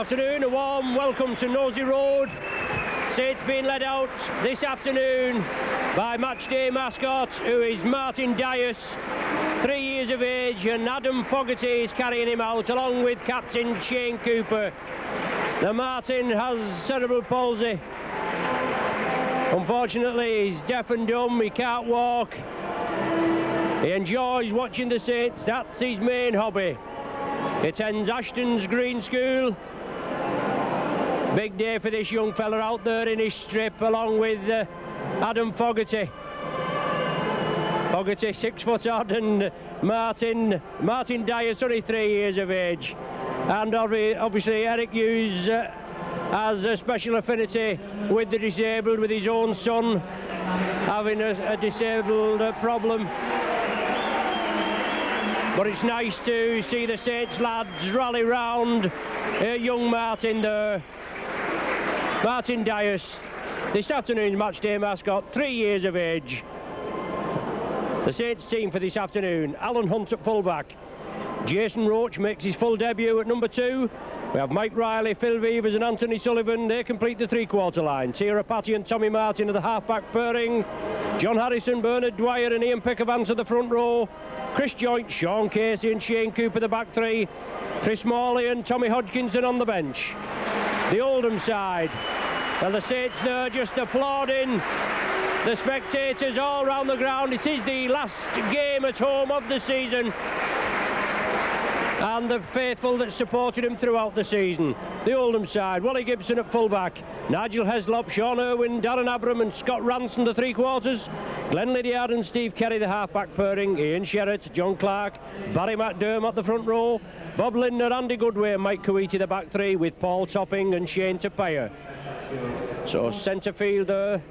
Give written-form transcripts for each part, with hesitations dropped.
afternoon. A warm welcome to Nosey Road. Saints being led out this afternoon by matchday mascot, who is Martin Dias, 3 years of age, and Adam Fogarty is carrying him out along with captain Shane Cooper. The Martin has cerebral palsy. Unfortunately, he's deaf and dumb, he can't walk. He enjoys watching the Saints, that's his main hobby. He attends Ashton's Green School. Big day for this young fella out there in his strip, along with Adam Fogarty. Fogarty 6 foot odd, and Martin Dias, only 3 years of age. And obviously Eric Hughes has a special affinity with the disabled, with his own son having a disabled problem. But it's nice to see the Saints lads rally round young Martin there. Martin Dias, this afternoon's matchday mascot, 3 years of age. The Saints team for this afternoon: Alan Hunt at fullback. Jason Roach makes his full debut at number 2. We have Mike Riley, Phil Vevers and Anthony Sullivan. They complete the three-quarter line. Tira Patty and Tommy Martin are the half-back pairing. John Harrison, Bernard Dwyer and Ian Pickavance at the front row. Chris Joint, Sean Casey and Shane Cooper the back three. Chris Morley and Tommy Hodgkinson on the bench. The Oldham side. Well, the Saints there just applauding. The spectators all round the ground. It is the last game at home of the season. And the faithful that supported him throughout the season. The Oldham side: Wally Gibson at fullback, Nigel Heslop, Sean Irwin, Darren Abram and Scott Ranson the three-quarters. Glenn Lydiard and Steve Kerry the half-back pairing. Ian Sherratt, John Clark, Barry McDermott the front row. Bob Lindner, Andy Goodway and Mike Coetti the back three, with Paul Topping and Shane Tapia. So centre fielder,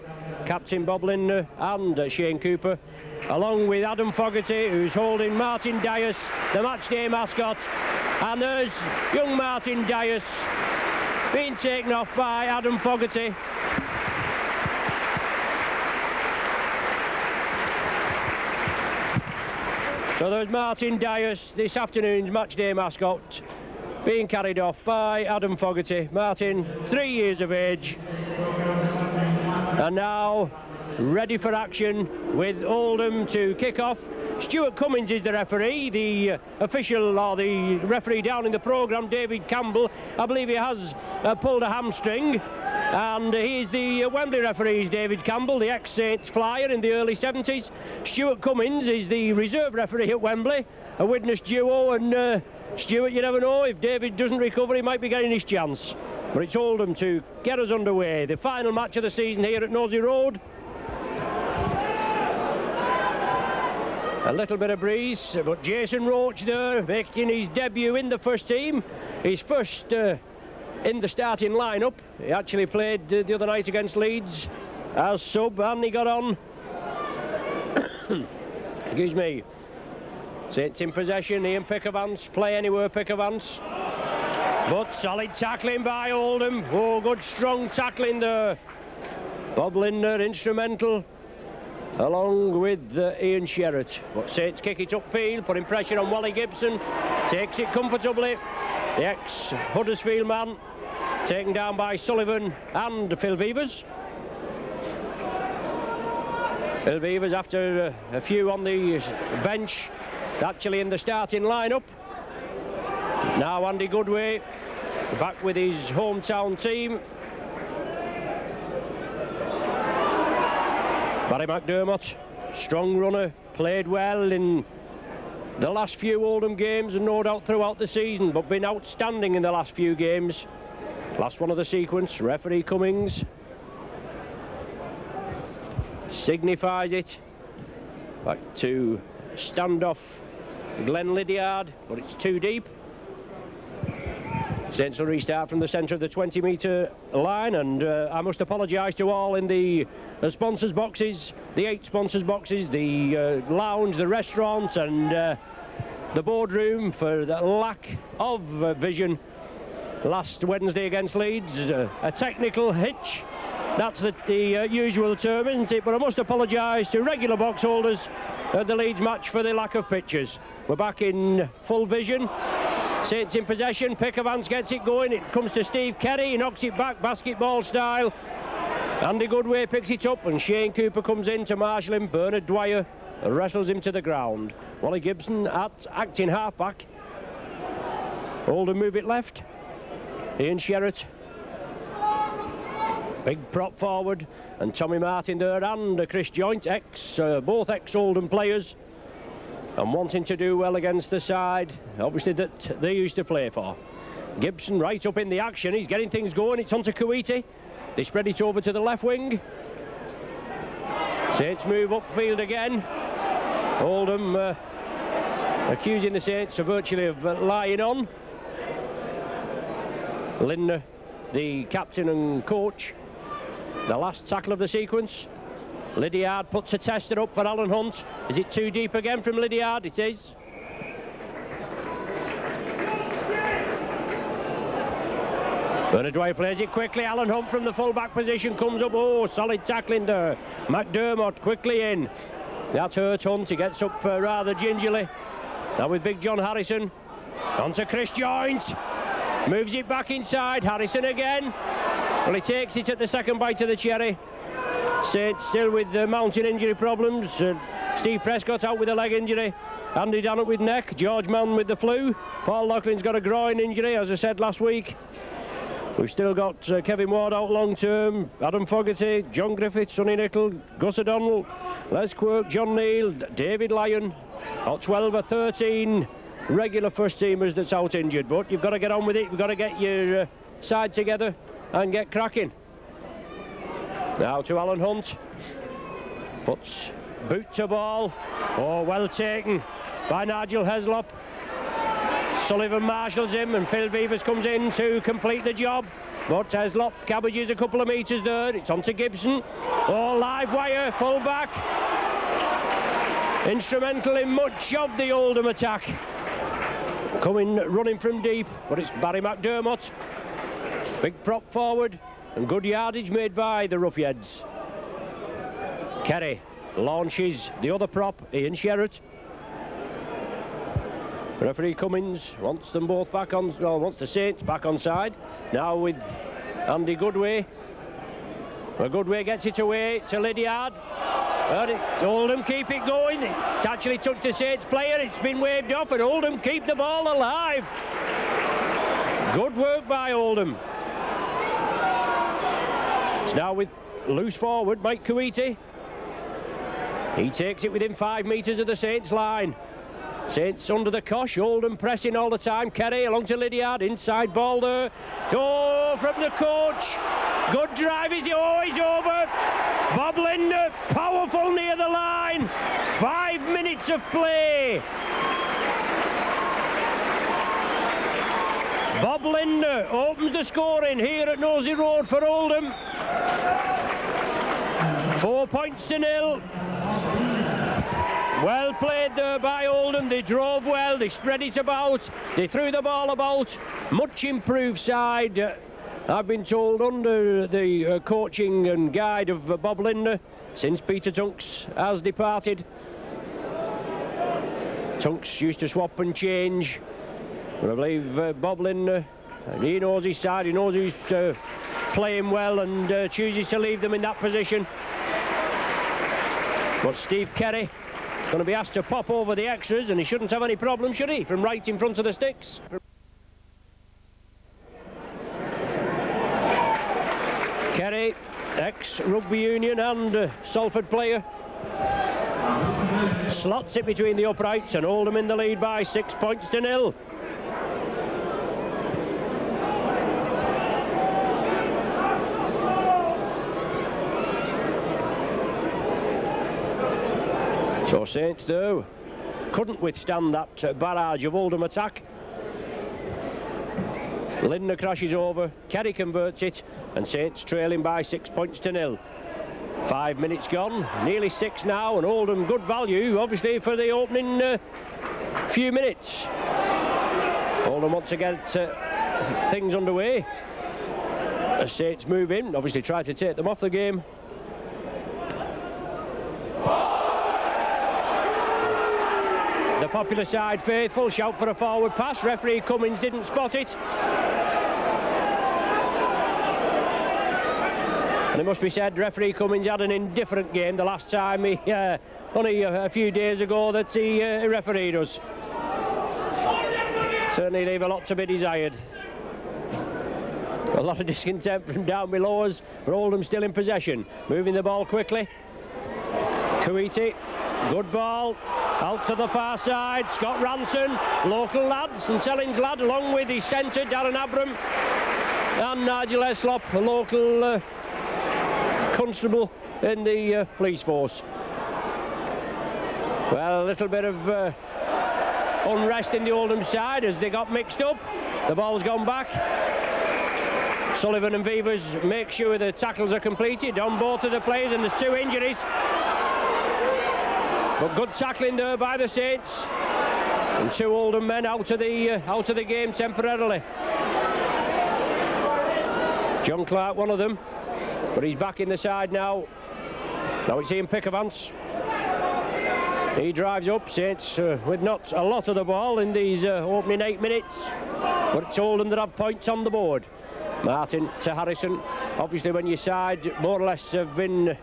Captain Bob Lindner and Shane Cooper, along with Adam Fogarty, who's holding Martin Dias, the matchday mascot. And there's young Martin Dias being taken off by Adam Fogarty. So there's Martin Dias, this afternoon's matchday mascot, being carried off by Adam Fogarty. Martin, 3 years of age, and now ready for action with Oldham to kick off. Stuart Cummins is the referee. The official, or the referee down in the programme, David Campbell, I believe he has pulled a hamstring. And he's the Wembley referee, David Campbell, the ex-Saints flyer in the early 70s. Stuart Cummins is the reserve referee at Wembley, a witness duo, and Stuart, you never know, if David doesn't recover, he might be getting his chance. But it's Oldham to get us underway. The final match of the season here at Nosey Road. A little bit of breeze, but Jason Roach there making his debut in the first team. His first in the starting lineup. He actually played the other night against Leeds as sub, and he got on. Excuse me. Saints in possession. Ian Pickavance, play anywhere Pickavance. But solid tackling by Oldham. Oh, good strong tackling there. Bob Lindner instrumental, along with Ian Sherratt. But Saints kick it upfield, putting pressure on Wally Gibson. Takes it comfortably. The ex-Huddersfield man taken down by Sullivan and Phil Vevers. Phil Vevers, after a few on the bench, actually in the starting lineup. Now Andy Goodway back with his hometown team. Barry McDermott, strong runner, played well in the last few Oldham games and no doubt throughout the season, but been outstanding in the last few games. Last one of the sequence, referee Cummings signifies it. Back to standoff Glenn Lydiard, but it's too deep. Saints will restart from the centre of the 20-metre line, and I must apologise to all in the sponsors boxes, the 8 sponsors boxes, the lounge, the restaurant and the boardroom for the lack of vision last Wednesday against Leeds. A technical hitch, that's the usual term, isn't it? But I must apologise to regular box holders at the Leeds match for the lack of pictures. We're back in full vision. Saints in possession, Pickervance gets it going, it comes to Steve Kerry, he knocks it back basketball style. Andy Goodway picks it up and Shane Cooper comes in to marshal him. Bernard Dwyer wrestles him to the ground. Wally Gibson at acting halfback. Oldham move it left. Ian Sherratt. Big prop forward, and Tommy Martin there and Chris Joint, both ex-Oldham players, and wanting to do well against the side, obviously, that they used to play for. Gibson right up in the action, he's getting things going, it's on to Kuwaiti. They spread it over to the left wing. Saints move upfield again. Oldham accusing the Saints virtually of lying on. Lindner, the captain and coach, the last tackle of the sequence. Lydiard puts a tester up for Alan Hunt. Is it too deep again from Lydiard? It is. Bernard Dwyer plays it quickly. Alan Hunt from the full-back position comes up. Oh, solid tackling there. McDermott quickly in. That hurt Hunt. He gets up rather gingerly. Now with Big John Harrison. On to Chris Joint. Moves it back inside. Harrison again. Well, he takes it at the second bite of the cherry. Saints still with mounting injury problems. Steve Prescott out with a leg injury. Andy Dannett with neck. George Mann with the flu. Paul Laughlin's got a groin injury, as I said last week. We've still got Kevin Ward out long term, Adam Fogarty, John Griffith, Sonny Nicol, Gus O'Donnell, Les Quirk, John Neal, David Lyon. About 12 or 13 regular first teamers that's out injured, but you've got to get on with it. You've got to get your side together and get cracking. Now to Alan Hunt. Puts boot to ball. Oh, well taken by Nigel Heslop. Sullivan marshals him and Phil Vivers comes in to complete the job. But Heslop cabbages a couple of metres there. It's on to Gibson. Oh, live wire, full back. Instrumental in much of the Oldham attack. Coming, running from deep, but it's Barry McDermott. Big prop forward and good yardage made by the Roughheads. Kerry launches the other prop, Ian Sherratt. Referee Cummins wants them both back on, well, wants the Saints back on side. Now with Andy Goodway. Well, Goodway gets it away to Lydiard. Oldham keep it going. It's actually took the Saints player. It's been waved off and Oldham keep the ball alive. Good work by Oldham. It's now with loose forward Mike Kuwaiti. He takes it within 5 metres of the Saints line. Saints under the cosh, Oldham pressing all the time. Kerry along to Lydiard, inside ball there. Oh, from the coach. Good drive, he's over. Bob Lindner, powerful near the line. 5 minutes of play. Bob Lindner opens the scoring here at Nosey Road for Oldham. 4 points to 0. Well played there by Oldham. They drove well, they spread it about, they threw the ball about. Much improved side, I've been told, under the coaching and guide of Bob Lindner since Peter Tunks has departed. Tunks used to swap and change, but I believe Bob Lindner, he knows his side, he knows he's playing well and chooses to leave them in that position. But Steve Kerry going to be asked to pop over the extras, and he shouldn't have any problem, should he, from right in front of the sticks. Kerry, ex-rugby union and Salford player, slots it between the uprights, and Oldham in the lead by 6 points to 0. So Saints, though, couldn't withstand that barrage of Oldham attack. Lindner crashes over, Kerry converts it, and Saints trailing by 6 points to 0. 5 minutes gone, nearly 6 now, and Oldham good value, obviously, for the opening few minutes. Oldham want to get things underway. As Saints move in, obviously try to take them off the game. The popular side faithful shout for a forward pass. Referee Cummins didn't spot it. And it must be said, referee Cummins had an indifferent game the last time he, only a few days ago, that he refereed us. Certainly leave a lot to be desired. A lot of discontent from down below us, but Oldham still in possession. Moving the ball quickly. Kuiti, good ball, out to the far side. Scott Ranson, local lads, and Selling's lad, along with his centre, Darren Abram, and Nigel Heslop, a local constable in the police force. Well, a little bit of unrest in the Oldham side as they got mixed up. The ball's gone back. Sullivan and Vivers make sure the tackles are completed on both of the players, and there's 2 injuries. But good tackling there by the Saints, and 2 Oldham men out of the game temporarily. John Clark, one of them, but he's back in the side now. Now it's Ian Pickavance. He drives up. Saints with not a lot of the ball in these opening 8 minutes, but it's Oldham that have points on the board. Martin to Harrison. Obviously, when your side more or less have been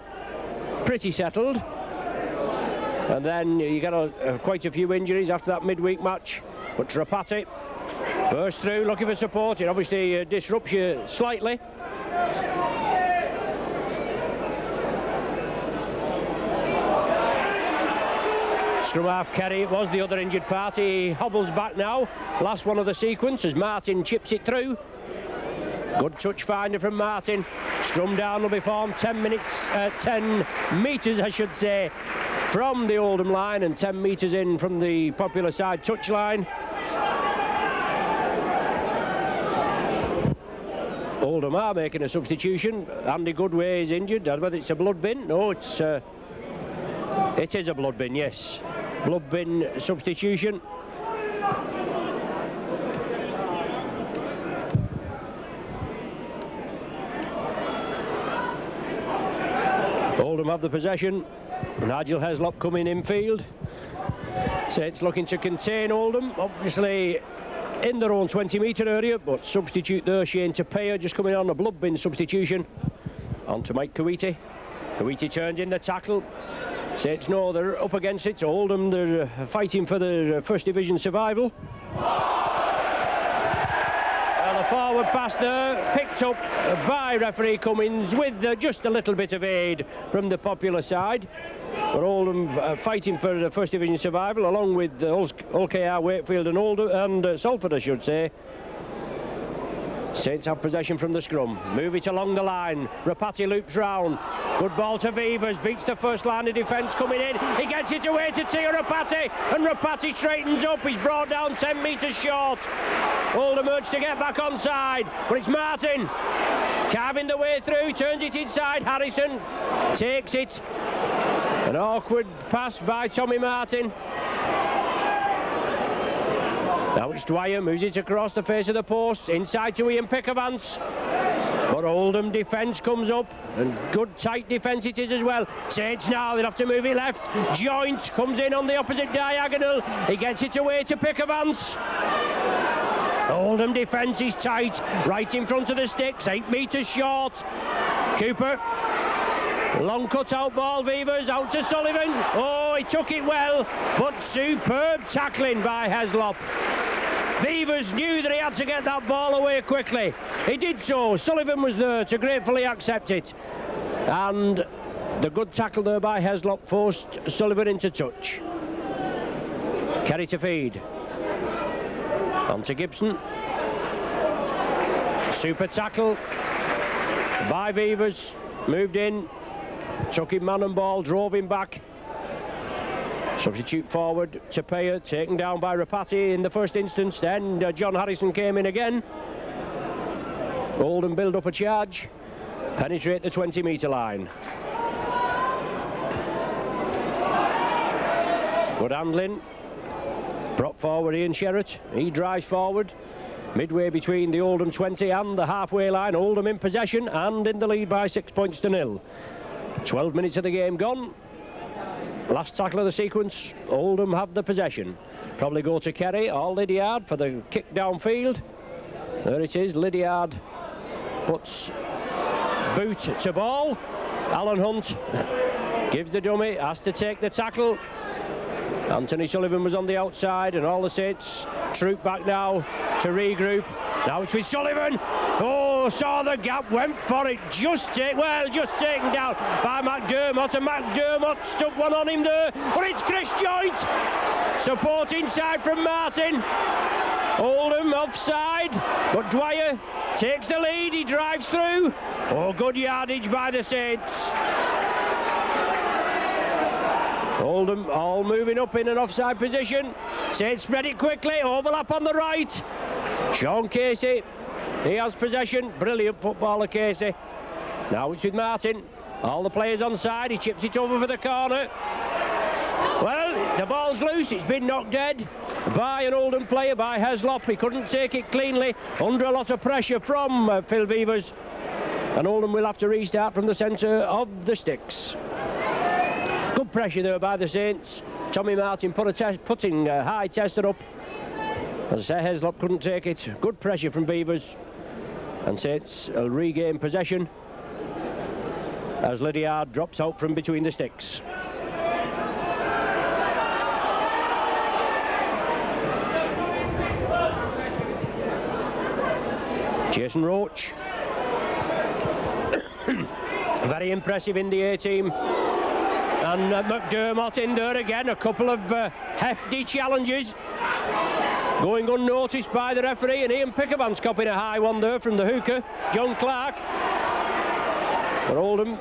pretty settled, and then you get quite a few injuries after that midweek match. But Trapati bursts through, looking for support. It obviously disrupts you slightly. Scrum half Kerry was the other injured party. He hobbles back now. Last one of the sequence as Martin chips it through. Good touch finder from Martin. Scrum down will be formed 10 metres, I should say, from the Oldham line, and 10 metres in from the popular side touch line. Oldham are making a substitution. Andy Goodway is injured. Whether it's a blood bin? No, it is a blood bin, yes. Blood bin substitution. Oldham have the possession. Nigel Heslop coming infield. Saints looking to contain Oldham, obviously in their own 20-metre area, but substitute there, Shane Tapia just coming on a blood bin substitution. On to Mike Kuiti. Kuiti turns in the tackle. Saints know they're up against it. Oldham, they're fighting for their First Division survival. The forward pass there, picked up by referee Cummins with just a little bit of aid from the popular side. But Oldham fighting for the First Division survival, along with OKR, Wakefield and Oldham and Salford, I should say. Saints have possession from the scrum. Move it along the line. Rapati loops round. Good ball to Vivers. Beats the first line of defence coming in. He gets it away to Tia Rapati, and Rapati straightens up. He's brought down 10 metres short. Oldham urge to get back onside, but it's Martin carving the way through. Turns it inside. Harrison takes it. An awkward pass by Tommy Martin. Now it's Dwyer, moves it across the face of the post, inside to Ian Pickavance. But Oldham defence comes up, and good tight defence it is as well. Saints now, they'll have to move it left. Joint comes in on the opposite diagonal. He gets it away to Pickavance. Oldham defence is tight, right in front of the sticks, 8 metres short. Cooper. Long cut-out ball, Vivers, out to Sullivan. Oh, he took it well, but superb tackling by Heslop. Vivers knew that he had to get that ball away quickly. He did so. Sullivan was there to gratefully accept it. And the good tackle there by Heslop forced Sullivan into touch. Kerry to feed. On to Gibson. Super tackle by Vivers. Moved in. Took him man and ball, drove him back. Substitute forward, Tapia, taken down by Rapati in the first instance. Then John Harrison came in again. Oldham build up a charge, penetrate the 20-metre line. Good handling. Brought forward Ian Sherratt. He drives forward. Midway between the Oldham 20 and the halfway line. Oldham in possession and in the lead by 6 points to 0. 12 minutes of the game gone. Last tackle of the sequence. Oldham have the possession. Probably go to Kerry or Lydiard for the kick downfield. There it is, Lydiard puts boot to ball. Alan Hunt gives the dummy, has to take the tackle. Anthony Sullivan was on the outside, and all the Saints troop back now to regroup. Now it's with Sullivan. Oh, saw the gap, went for it, just taken down by McDermott, and McDermott stuck one on him there, but it's Chris Joint. Support inside from Martin. Oldham offside, but Dwyer takes the lead, he drives through. Oh, good yardage by the Saints. Oldham all moving up in an offside position. Saints spread it quickly, overlap on the right. Sean Casey, he has possession. Brilliant footballer, Casey. Now it's with Martin. All the players on side, he chips it over for the corner. Well, the ball's loose, it's been knocked dead by an Oldham player, by Heslop. He couldn't take it cleanly, under a lot of pressure from Phil Beavers. And Oldham will have to restart from the centre of the sticks. Good pressure there by the Saints. Tommy Martin putting high tester up. As I say, Heslop couldn't take it. Good pressure from Beavers. And Saints will regain possession as Lydiard drops out from between the sticks. Jason Roach. Very impressive in the A-team. And McDermott in there again, a couple of hefty challenges going unnoticed by the referee, and Ian Pickervan's copying a high one there from the hooker, John Clark. But Oldham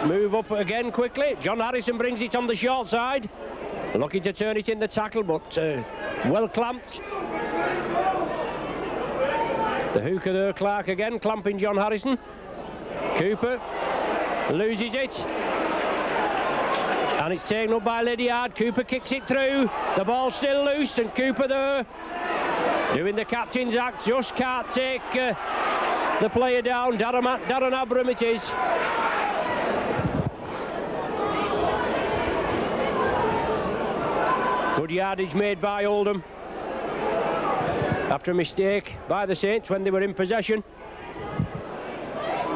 move up again quickly. John Harrison brings it on the short side, looking to turn it in the tackle, but well clamped. The hooker there, Clark again, clamping John Harrison. Cooper loses it. And it's taken up by Lydiard. Cooper kicks it through. The ball's still loose, and Cooper there doing the captain's act. Just can't take the player down. Darren Abram it is. Good yardage made by Oldham after a mistake by the Saints when they were in possession.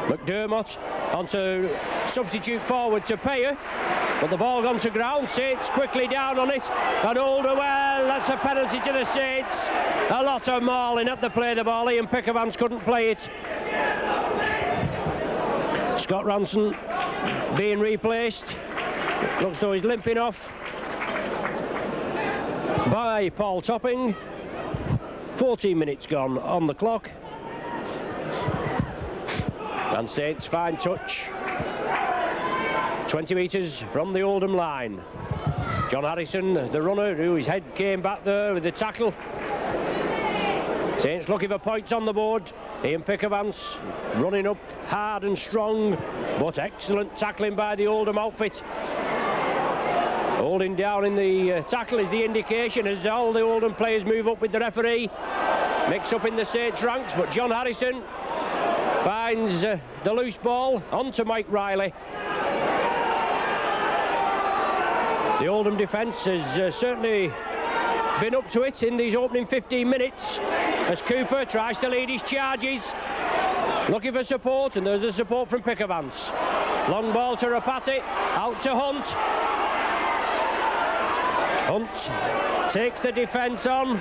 McDermott onto substitute forward to Payer, but the ball gone to ground. Saints quickly down on it, and Oldham, well, that's a penalty to the Saints. A lot of mauling at the play the ball. Ian Pickervans couldn't play it. Scott Ranson being replaced. Looks though he's limping off by Paul Topping. 14 minutes gone on the clock. And Saints fine touch. 20 metres from the Oldham line. John Harrison, the runner, whose head came back there with the tackle. Saints looking for points on the board. Ian Pickervans running up hard and strong, but excellent tackling by the Oldham outfit. Holding down in the tackle is the indication as all the Oldham players move up with the referee. Mix up in the Saints ranks, but John Harrison finds the loose ball onto Mike Riley. The Oldham defence has certainly been up to it in these opening 15 minutes as Cooper tries to lead his charges, looking for support, and there's the support from Pickervans. Long ball to Rapati, out to Hunt. Hunt takes the defence on.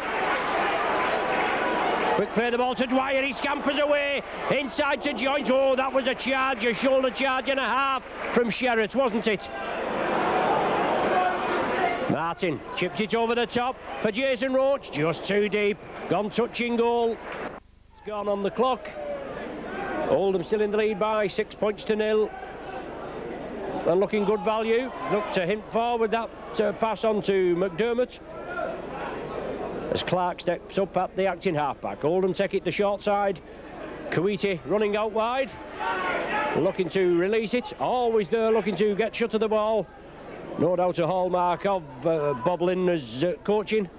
Quick play the ball to Dwyer, he scampers away, inside to Joint. Oh, that was a charge, a shoulder charge and a half from Sherratt, wasn't it? Martin chips it over the top for Jason Roach, just too deep, gone touching goal. It's gone on the clock. Oldham still in the lead by 6 points to 0. And looking good value. Look to hint forward that pass on to McDermott as Clark steps up at the acting halfback. Oldham take it the short side. Kuwaiti running out wide, looking to release it. Always there, looking to get shut of the ball. No doubt a hallmark of Bob Lindner's coaching.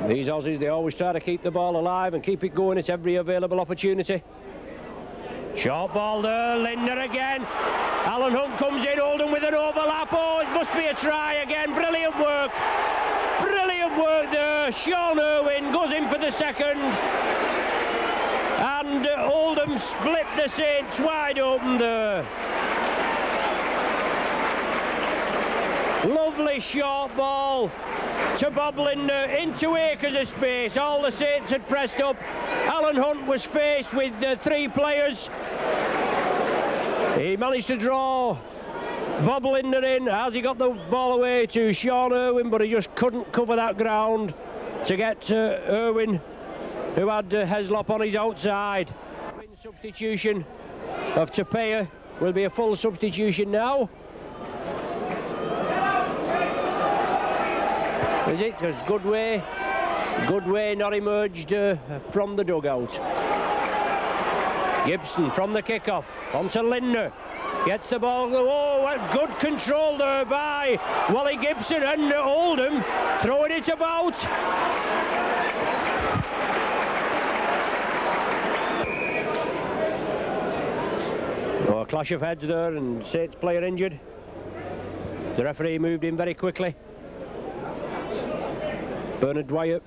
These Aussies, they always try to keep the ball alive and keep it going at every available opportunity. Short ball there, Lindner again. Alan Hunt comes in, Oldham with an overlap. Oh, it must be a try again. Brilliant work. Brilliant work there. Sean Irwin goes in for the second. And Oldham split the Saints wide open there. Lovely short ball to Bob Lindner into acres of space. All the Saints had pressed up. Alan Hunt was faced with 3 players. He managed to draw Bob Lindner in as he got the ball away to Sean Irwin, but he just couldn't cover that ground to get Irwin, who had Heslop on his outside. Substitution of Tapia will be a full substitution now. Is it? Because Goodway not emerged from the dugout. Gibson from the kick-off, onto Lindner. Gets the ball, oh, what good control there by Wally Gibson, and Oldham throwing it about. Oh, a clash of heads there, and Saints player injured. The referee moved in very quickly. Bernard Dwyer.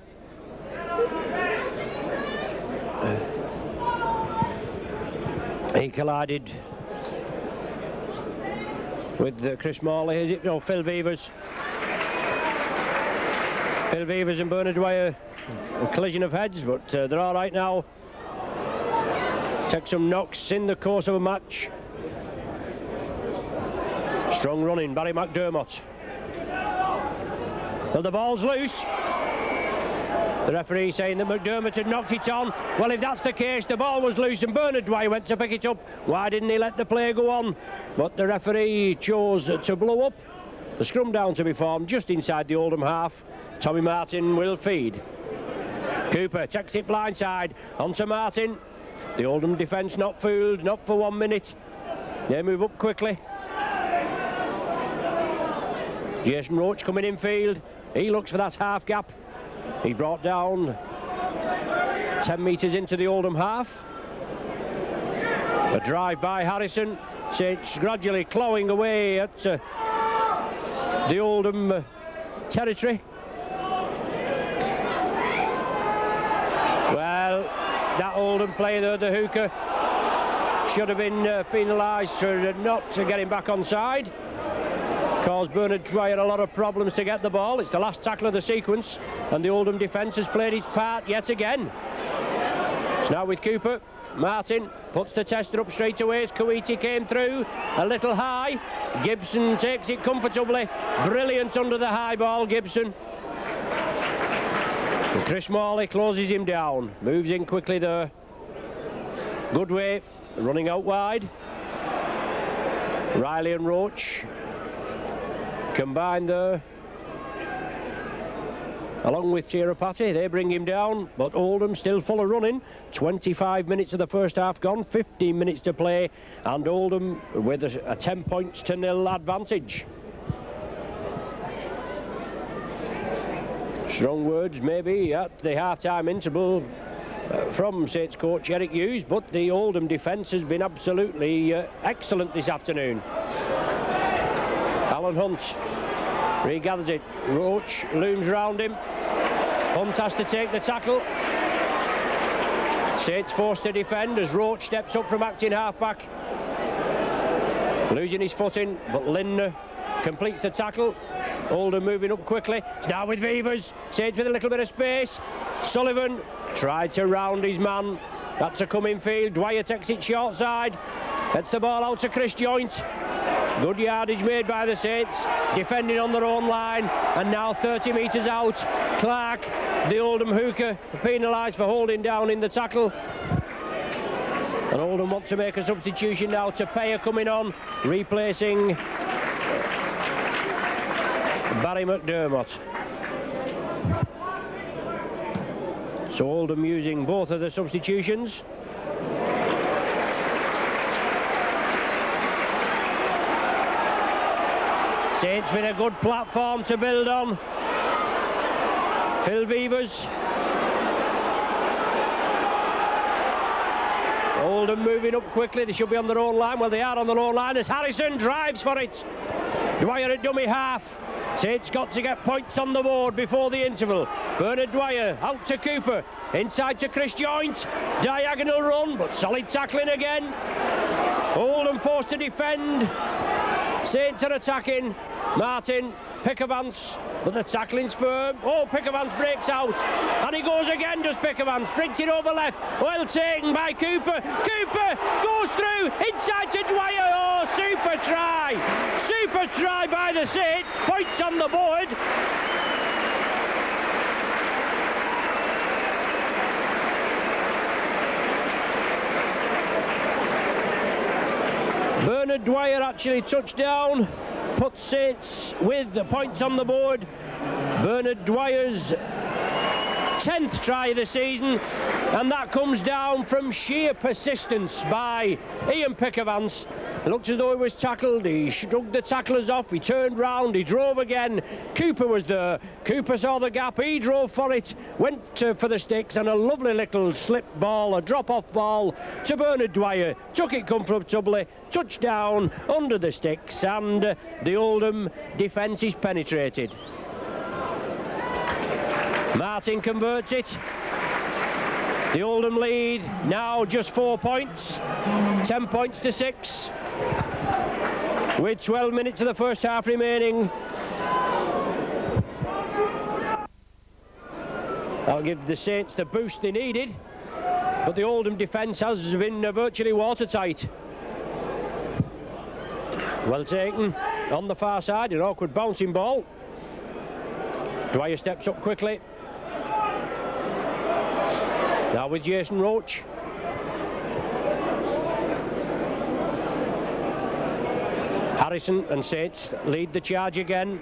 He collided with Chris Morley, is it? No, Phil Beavers. Phil Beavers and Bernard Dwyer, a collision of heads, but they're all right now. Take some knocks in the course of a match. Strong running, Barry McDermott. Well, the ball's loose. The referee saying that McDermott had knocked it on. Well, if that's the case, the ball was loose and Bernard Dwyer went to pick it up. Why didn't he let the play go on? But the referee chose to blow up. The scrum down to be formed just inside the Oldham half. Tommy Martin will feed. Cooper takes it blindside onto Martin. The Oldham defence not fooled, not for 1 minute. They move up quickly. Jason Roach coming in field. He looks for that half gap. He's brought down 10 metres into the Oldham half. A drive by Harrison. Saints gradually clawing away at the Oldham territory. Well, that Oldham player there, the hooker, should have been penalised for not getting back on side. Caused Bernard Dwyer a lot of problems to get the ball. It's the last tackle of the sequence, and the Oldham defence has played its part yet again. It's now with Cooper. Martin puts the tester up straight away as Kouiti came through. A little high. Gibson takes it comfortably. Brilliant under the high ball, Gibson. And Chris Morley closes him down. Moves in quickly there. Goodway running out wide. Riley and Roach combined there, along with Chirapati. They bring him down, but Oldham still full of running. 25 minutes of the first half gone, 15 minutes to play, and Oldham with a 10 points to 0 advantage. Strong words maybe at the half-time interval from Saints coach Eric Hughes, but the Oldham defence has been absolutely excellent this afternoon. Alan Hunt regathers it. Roach looms round him. Hunt has to take the tackle. Saints forced to defend as Roach steps up from acting half-back. Losing his footing, but Lindner completes the tackle. Oldham moving up quickly. It's now with Beavers. Saints with a little bit of space. Sullivan tried to round his man. Had to come in field. Dwyer takes it short side. Gets the ball out to Chris Joint. Good yardage made by the Saints, defending on their own line, and now 30 metres out. Clark, the Oldham hooker, penalised for holding down in the tackle. And Oldham want to make a substitution now. Tapia coming on, replacing Barry McDermott. So Oldham using both of the substitutions. Saints with a good platform to build on. Phil Beavers. Oldham moving up quickly. They should be on their own line. Well, they are on their own line as Harrison drives for it. Dwyer at dummy half. Saints got to get points on the board before the interval. Bernard Dwyer out to Cooper. Inside to Chris Joint. Diagonal run, but solid tackling again. Oldham forced to defend. Saints are attacking. Martin, Pickavance, but the tackling's firm. Oh, Pickavance breaks out. And he goes again, does Pickavance. Brings it over left. Well taken by Cooper. Cooper goes through. Inside to Dwyer. Oh, super try. Super try by the Saints. Points on the board. Bernard Dwyer actually touched down, put Saints with the points on the board. Bernard Dwyer's 10th try of the season, and that comes down from sheer persistence by Ian Pickavance. It looked as though he was tackled. He shrugged the tacklers off. He turned round. He drove again. Cooper was there. Cooper saw the gap. He drove for it. Went for the sticks, and a lovely little slip ball, a drop-off ball to Bernard Dwyer. Took it comfortably. Touchdown under the sticks, and the Oldham defence is penetrated. Martin converts it. The Oldham lead now just 4 points. 10 points to 6. With 12 minutes of the first half remaining. That'll give the Saints the boost they needed, but the Oldham defence has been virtually watertight. Well taken on the far side, an awkward bouncing ball. Dwyer steps up quickly. Now with Jason Roach. Harrison and Saints lead the charge again,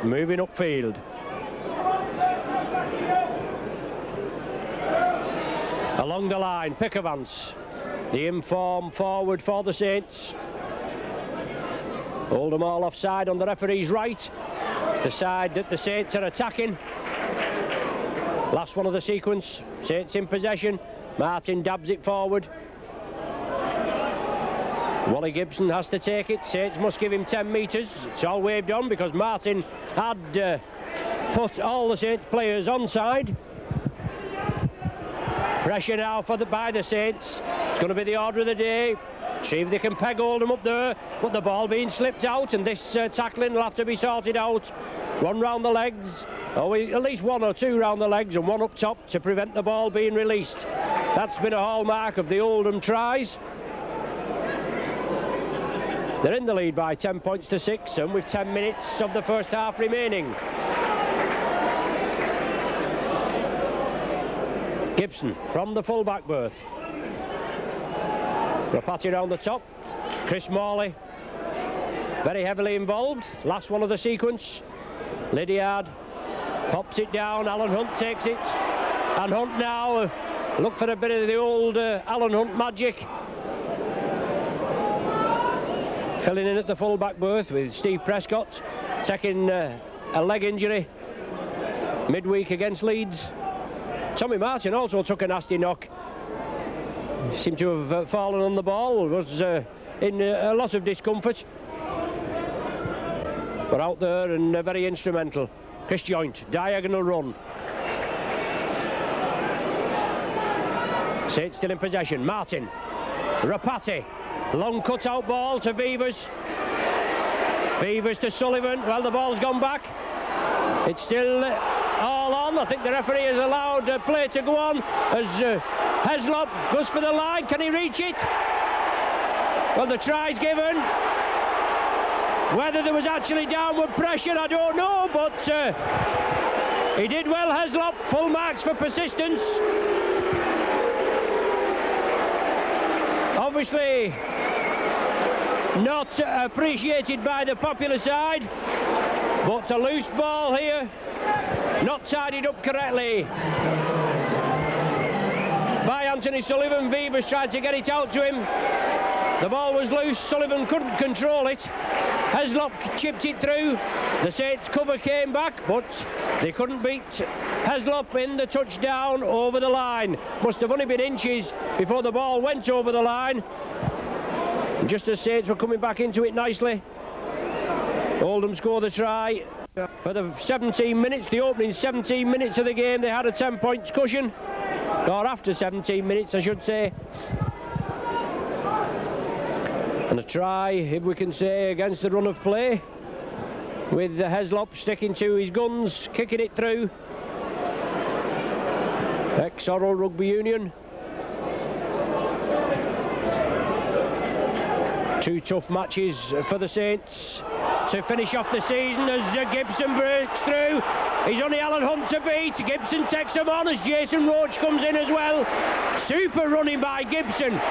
moving upfield. Along the line, Pickavance, the informed forward for the Saints. Oldham all offside on the referee's right. It's the side that the Saints are attacking. Last one of the sequence. Saints in possession. Martin dabs it forward. Wally Gibson has to take it. Saints must give him 10 metres. It's all waved on because Martin had put all the Saints players onside. Pressure now by the Saints. It's going to be the order of the day. See if they can peg Oldham up there, but the ball being slipped out, and this tackling will have to be sorted out. One round the legs, at least one or two round the legs, and one up top to prevent the ball being released. That's been a hallmark of the Oldham tries. They're in the lead by 10 points to 6, and with 10 minutes of the first half remaining. Gibson from the full-back berth. Rapati round the top. Chris Morley very heavily involved. Last one of the sequence. Lydiard pops it down. Alan Hunt takes it. And Hunt now look for a bit of the old Alan Hunt magic. Filling in at the full-back berth with Steve Prescott taking a leg injury midweek against Leeds. Tommy Martin also took a nasty knock. Seemed to have fallen on the ball, was in a lot of discomfort. But out there and very instrumental. Chris Joint, diagonal run. Saints still in possession. Martin, Rapati, long cut-out ball to Beavers. Beavers to Sullivan. Well, the ball's gone back. It's still all on. I think the referee has allowed play to go on as Heslop goes for the line. Can he reach it? Well, the try's given. Whether there was actually downward pressure, I don't know, but he did well, Heslop. Full marks for persistence. Obviously not appreciated by the popular side, but a loose ball here, not tidied up correctly by Anthony Sullivan. Beavers tried to get it out to him. The ball was loose, Sullivan couldn't control it. Heslop chipped it through. The Saints cover came back, but they couldn't beat Heslop in the touchdown over the line. Must have only been inches before the ball went over the line. And just as Saints were coming back into it nicely, Oldham scored the try. For the 17 minutes, the opening 17 minutes of the game, they had a 10-point cushion. Or after 17 minutes, I should say. And a try, if we can say, against the run of play, with the Heslop sticking to his guns, kicking it through. Ex-Orrell Rugby Union. Two tough matches for the Saints to finish off the season as Gibson breaks through. He's only Alan Hunt to beat. Gibson takes him on as Jason Roach comes in as well. Super running by Gibson.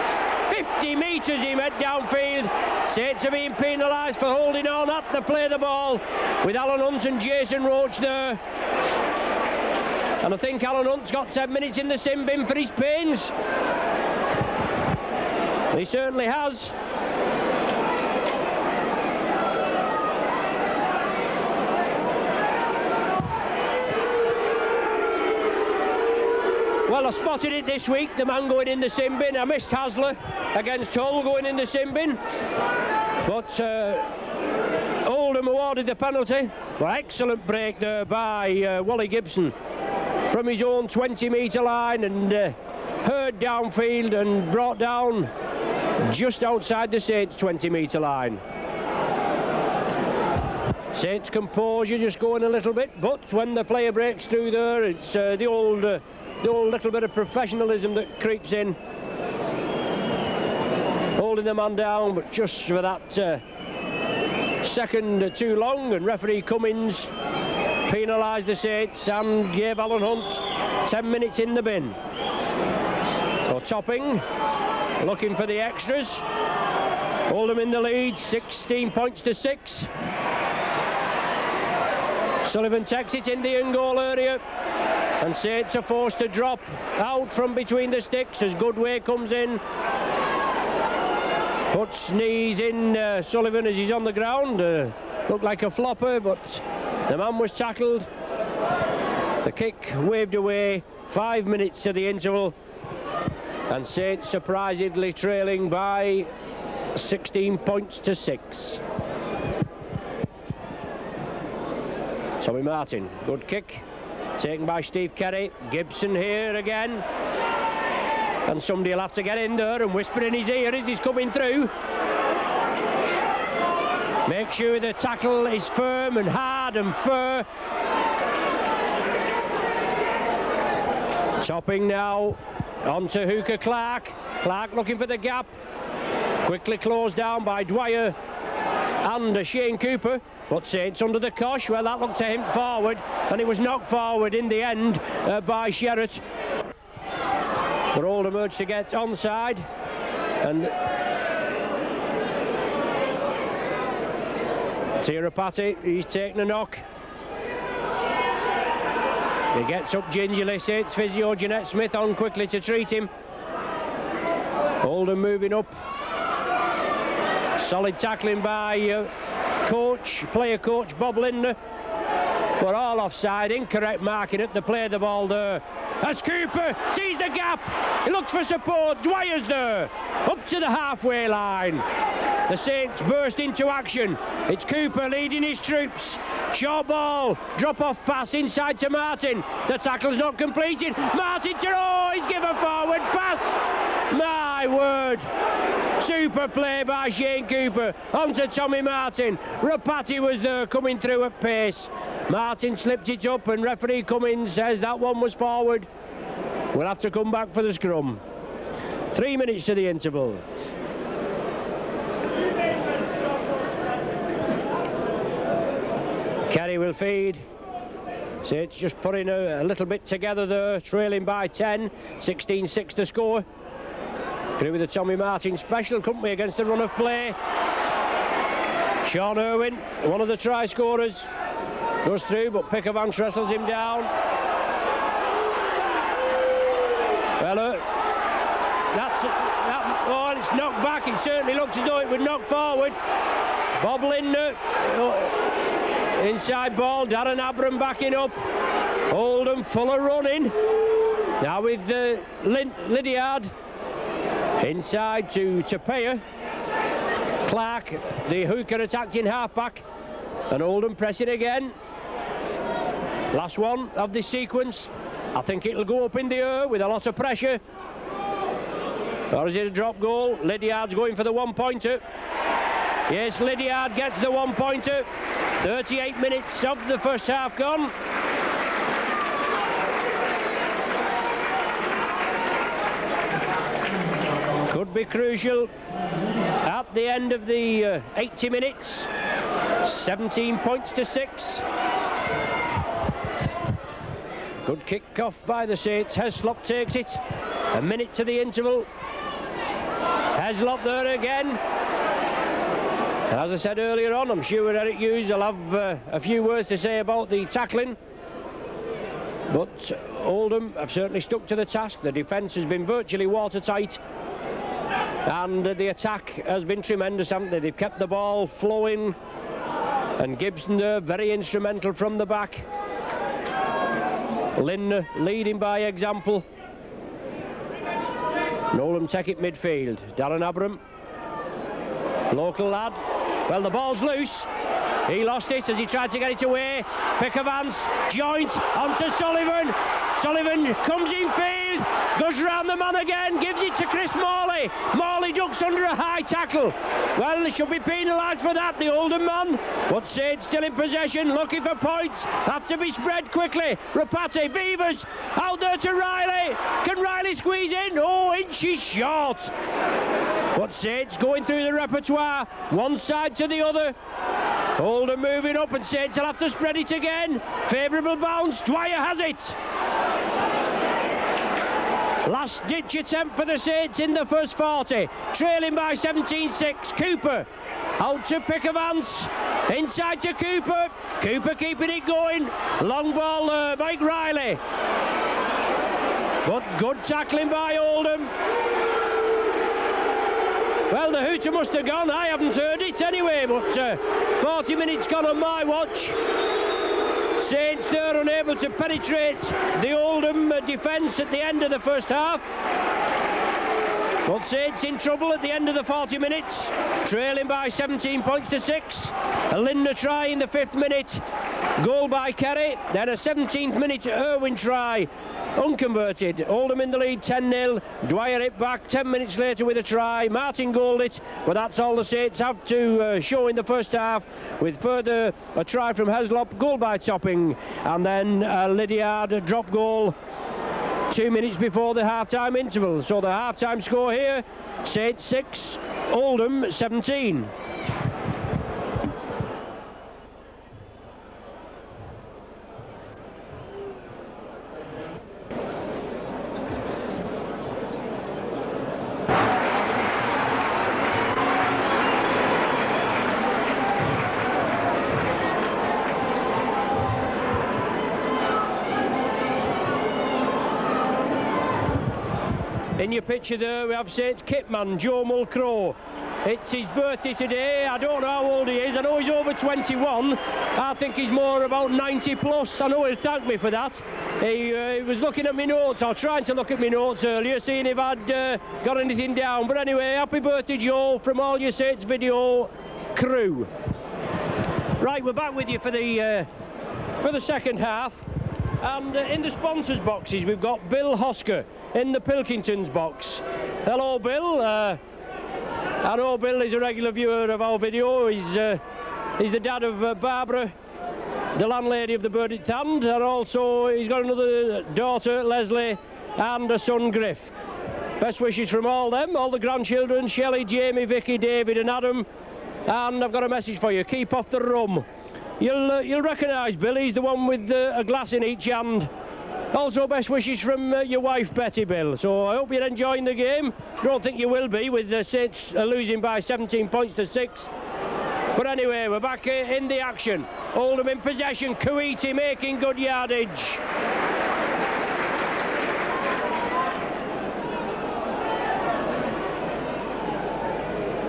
50 metres he went downfield. Saints are being penalised for holding on up to play the ball with Alan Hunt and Jason Roach there. And I think Alan Hunt's got 10 minutes in the sin bin for his pains. He certainly has. Well, I spotted it this week, the man going in the sin bin. I missed Hasler against Hull going in the sin bin. But Oldham awarded the penalty. Well, excellent break there by Wally Gibson from his own 20-metre line and heard downfield and brought down just outside the Saints 20-metre line. Saints composure just going a little bit, but when the player breaks through there, it's the old little bit of professionalism that creeps in. Holding the man down, but just for that second too long, and referee Cummins penalised the Saints and gave Alan Hunt 10 minutes in the bin. So Topping looking for the extras. Oldham in the lead, 16 points to 6. Sullivan takes it in the in-goal area. And Saints are forced to drop out from between the sticks as Goodway comes in. Puts knees in Sullivan as he's on the ground. Looked like a flopper, but the man was tackled. The kick waved away. 5 minutes to the interval. And Saints surprisingly trailing by 16 points to 6. Tommy Martin, good kick. Taken by Steve Kerry. Gibson here again. And somebody will have to get in there and whisper in his ear as he's coming through. Make sure the tackle is firm and hard and fair. Topping now on to Hooker Clark. Clark looking for the gap. Quickly closed down by Dwyer and Shane Cooper. But Saints under the cosh. Well, that looked to him forward, and it was knocked forward in the end by Sherratt. But Oldham urged to get onside, and Tirapati, he's taken a knock. He gets up gingerly. Saints physio Jeanette Smith on quickly to treat him. Oldham moving up. Solid tackling by player coach Bob Linder. We're all offside, incorrect marking at the play of the ball there. As Cooper sees the gap, he looks for support. Dwyer's there, up to the halfway line. The Saints burst into action. It's Cooper leading his troops. Short ball, drop-off pass inside to Martin. The tackle's not completed. Martin to he's given forward pass. My word. Super play by Shane Cooper onto Tommy Martin. Rapati was there coming through at pace. Martin slipped it up and referee Cummins says that one was forward. We'll have to come back for the scrum. 3 minutes to the interval. Kerry will feed. So it's just putting a little bit together there, trailing by 10. 16-6 the score. Through with the Tommy Martin special, couldn't we, against the run of play. Sean Irwin, one of the try scorers, goes through, but Pickervanch wrestles him down. Well, Oh, it's knocked back. It certainly looks as though it would knock forward. Bob Lindner, inside ball. Darren Abram backing up. Oldham full of running. Now with Lydiard inside to Payer. Clark, the hooker, attacked in half-back. And Oldham pressing again. Last one of this sequence. I think it'll go up in the air with a lot of pressure. Or is it a drop goal? Lydiard's going for the one-pointer. Yes, Lydiard gets the one-pointer. 38 minutes of the first half gone. Could be crucial at the end of the 80 minutes. 17 points to 6. Good kick-off by the Saints. Heslop takes it. A minute to the interval. Heslop there again. As I said earlier on, I'm sure Eric Hughes will have a few words to say about the tackling. But Oldham have certainly stuck to the task. The defence has been virtually watertight. And the attack has been tremendous, haven't they? They've kept the ball flowing. And Gibson there, very instrumental from the back. Lindner leading by example. Oldham take it midfield. Darren Abram. Local lad. Well, the ball's loose. He lost it as he tried to get it away. Pick of Vance, joint onto Sullivan. Sullivan comes in field, goes round the man again, gives it to Chris Morley. Morley ducks under a high tackle. Well, they should be penalised for that, the Oldham man. But Saints still in possession, looking for points. Have to be spread quickly. Rapati, Beavers, out there to Riley. Can Riley squeeze in? Oh, inches short. But Saints going through the repertoire, one side to the other. Oldham moving up and Saints will have to spread it again. Favourable bounce, Dwyer has it. Last ditch attempt for the Saints in the first 40. Trailing by 17-6. Cooper out to Pick of Vance. Inside to Cooper. Cooper keeping it going. Long ball, Mike Riley. But good tackling by Oldham. Well, the hooter must have gone. I haven't heard it anyway, but 40 minutes gone on my watch. Saints there unable to penetrate the Oldham defence at the end of the first half. But Saints in trouble at the end of the 40 minutes, trailing by 17 points to 6. A Lindner try in the 5th minute, goal by Kerry. Then a 17th minute Irwin try, unconverted. Oldham in the lead 10-0. Dwyer it back 10 minutes later with a try. Martin goaled it, but that's all the Saints have to show in the first half, with further a try from Heslop, goal by Topping, and then Lydiard, a drop goal 2 minutes before the half-time interval. So the half-time score here, Saints 6, Oldham 17. In your picture there we have Saints kitman Joe Mulcrow. It's his birthday today. I don't know how old he is. I know he's over 21. I think he's more about 90 plus. I know he'll thank me for that. He was looking at my notes, or trying to look at my notes earlier, seeing if I'd got anything down. But anyway, happy birthday Joe from all your Saints video crew. Right, we're back with you for the second half. And in the sponsors boxes we've got Bill Hosker in the Pilkingtons box. Hello Bill. I know Bill is a regular viewer of our video. He's the dad of Barbara, the landlady of the Bird at Hand, and also he's got another daughter, Leslie, and a son, Griff. Best wishes from all them, all the grandchildren, Shelley, Jamie, Vicky, David and Adam. And I've got a message for you: keep off the rum. You'll recognise Bill. He's the one with a glass in each hand. Also best wishes from your wife Betty, Bill. So I hope you're enjoying the game. Don't think you will be, with the Saints losing by 17 points to 6. But anyway, we're back in the action. Oldham in possession. Kuwaiti making good yardage.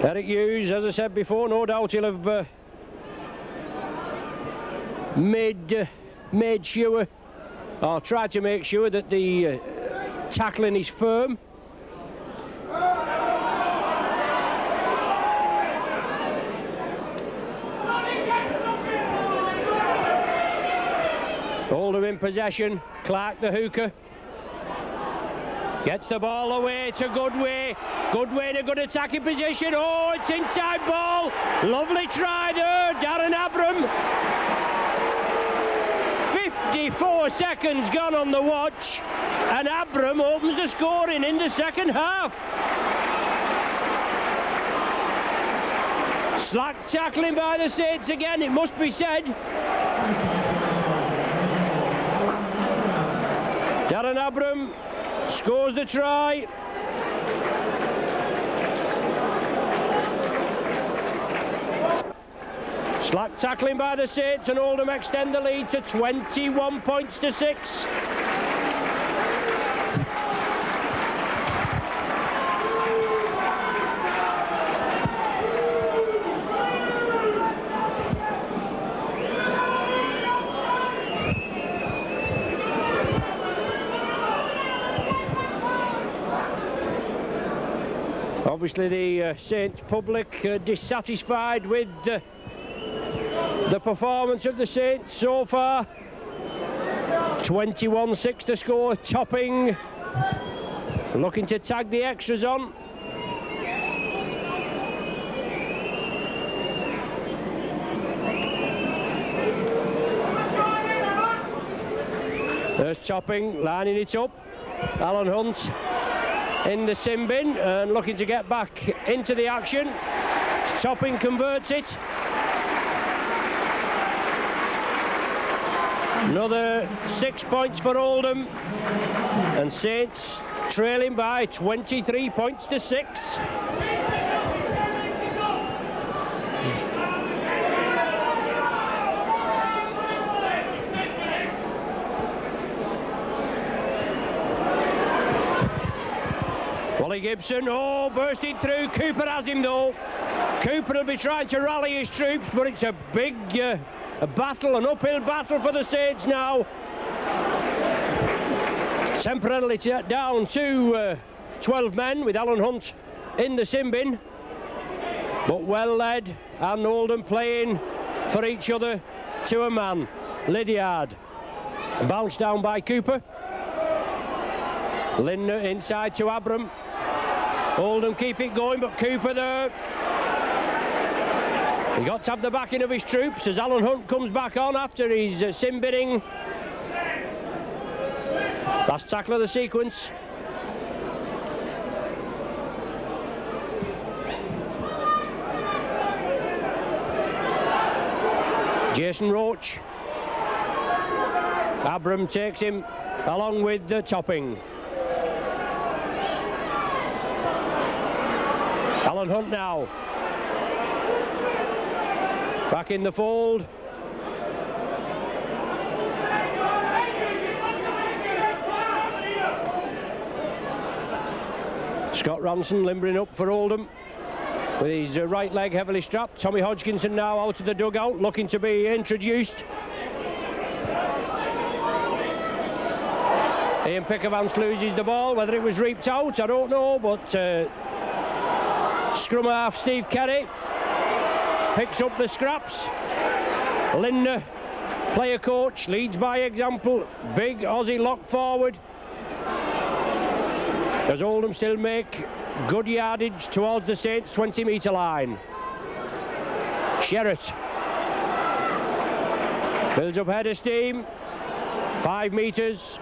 Eric Hughes, as I said before, no doubt he'll have made sure, or tried to make sure, that the tackling is firm. Oldham in possession. Clark, the hooker, gets the ball away to Goodway. Goodway in a good attacking position. Oh, it's inside ball. Lovely try there, Darren Abram. 54 seconds gone on the watch, and Abram opens the scoring in the second half. Slack tackling by the Saints again, it must be said. Darren Abram scores the try. Slack tackling by the Saints, and Oldham extend the lead to 21 points to 6. Obviously the Saints public dissatisfied with the performance of the Saints so far. 21-6 to score. Topping looking to tag the extras on. There's Topping lining it up. Alan Hunt in the sin bin and looking to get back into the action. Topping converts it. Another 6 points for Oldham, and Saints trailing by 23 points to 6. Wally Gibson, oh, bursting through. Cooper has him though. Cooper will be trying to rally his troops, but it's a big a battle, an uphill battle for the Saints now. Temporarily down to 12 men with Alan Hunt in the sin bin, but well led, and Oldham playing for each other to a man. Lydiard bounced down by Cooper. Lindner inside to Abram. Oldham keep it going, but Cooper there. He got to have the backing of his troops as Alan Hunt comes back on after his sin binning. Last tackle of the sequence. Jason Roach. Abram takes him along with the Topping. Alan Hunt now. Back in the fold. Scott Ranson limbering up for Oldham with his right leg heavily strapped. Tommy Hodgkinson now out of the dugout looking to be introduced. Ian Pickervance loses the ball. Whether it was reaped out, I don't know, but scrum half Steve Kerry picks up the scraps. Lindner, player coach, leads by example. Big Aussie lock forward. As Oldham still make good yardage towards the Saints 20-metre line. Sherratt builds up head of steam. 5 metres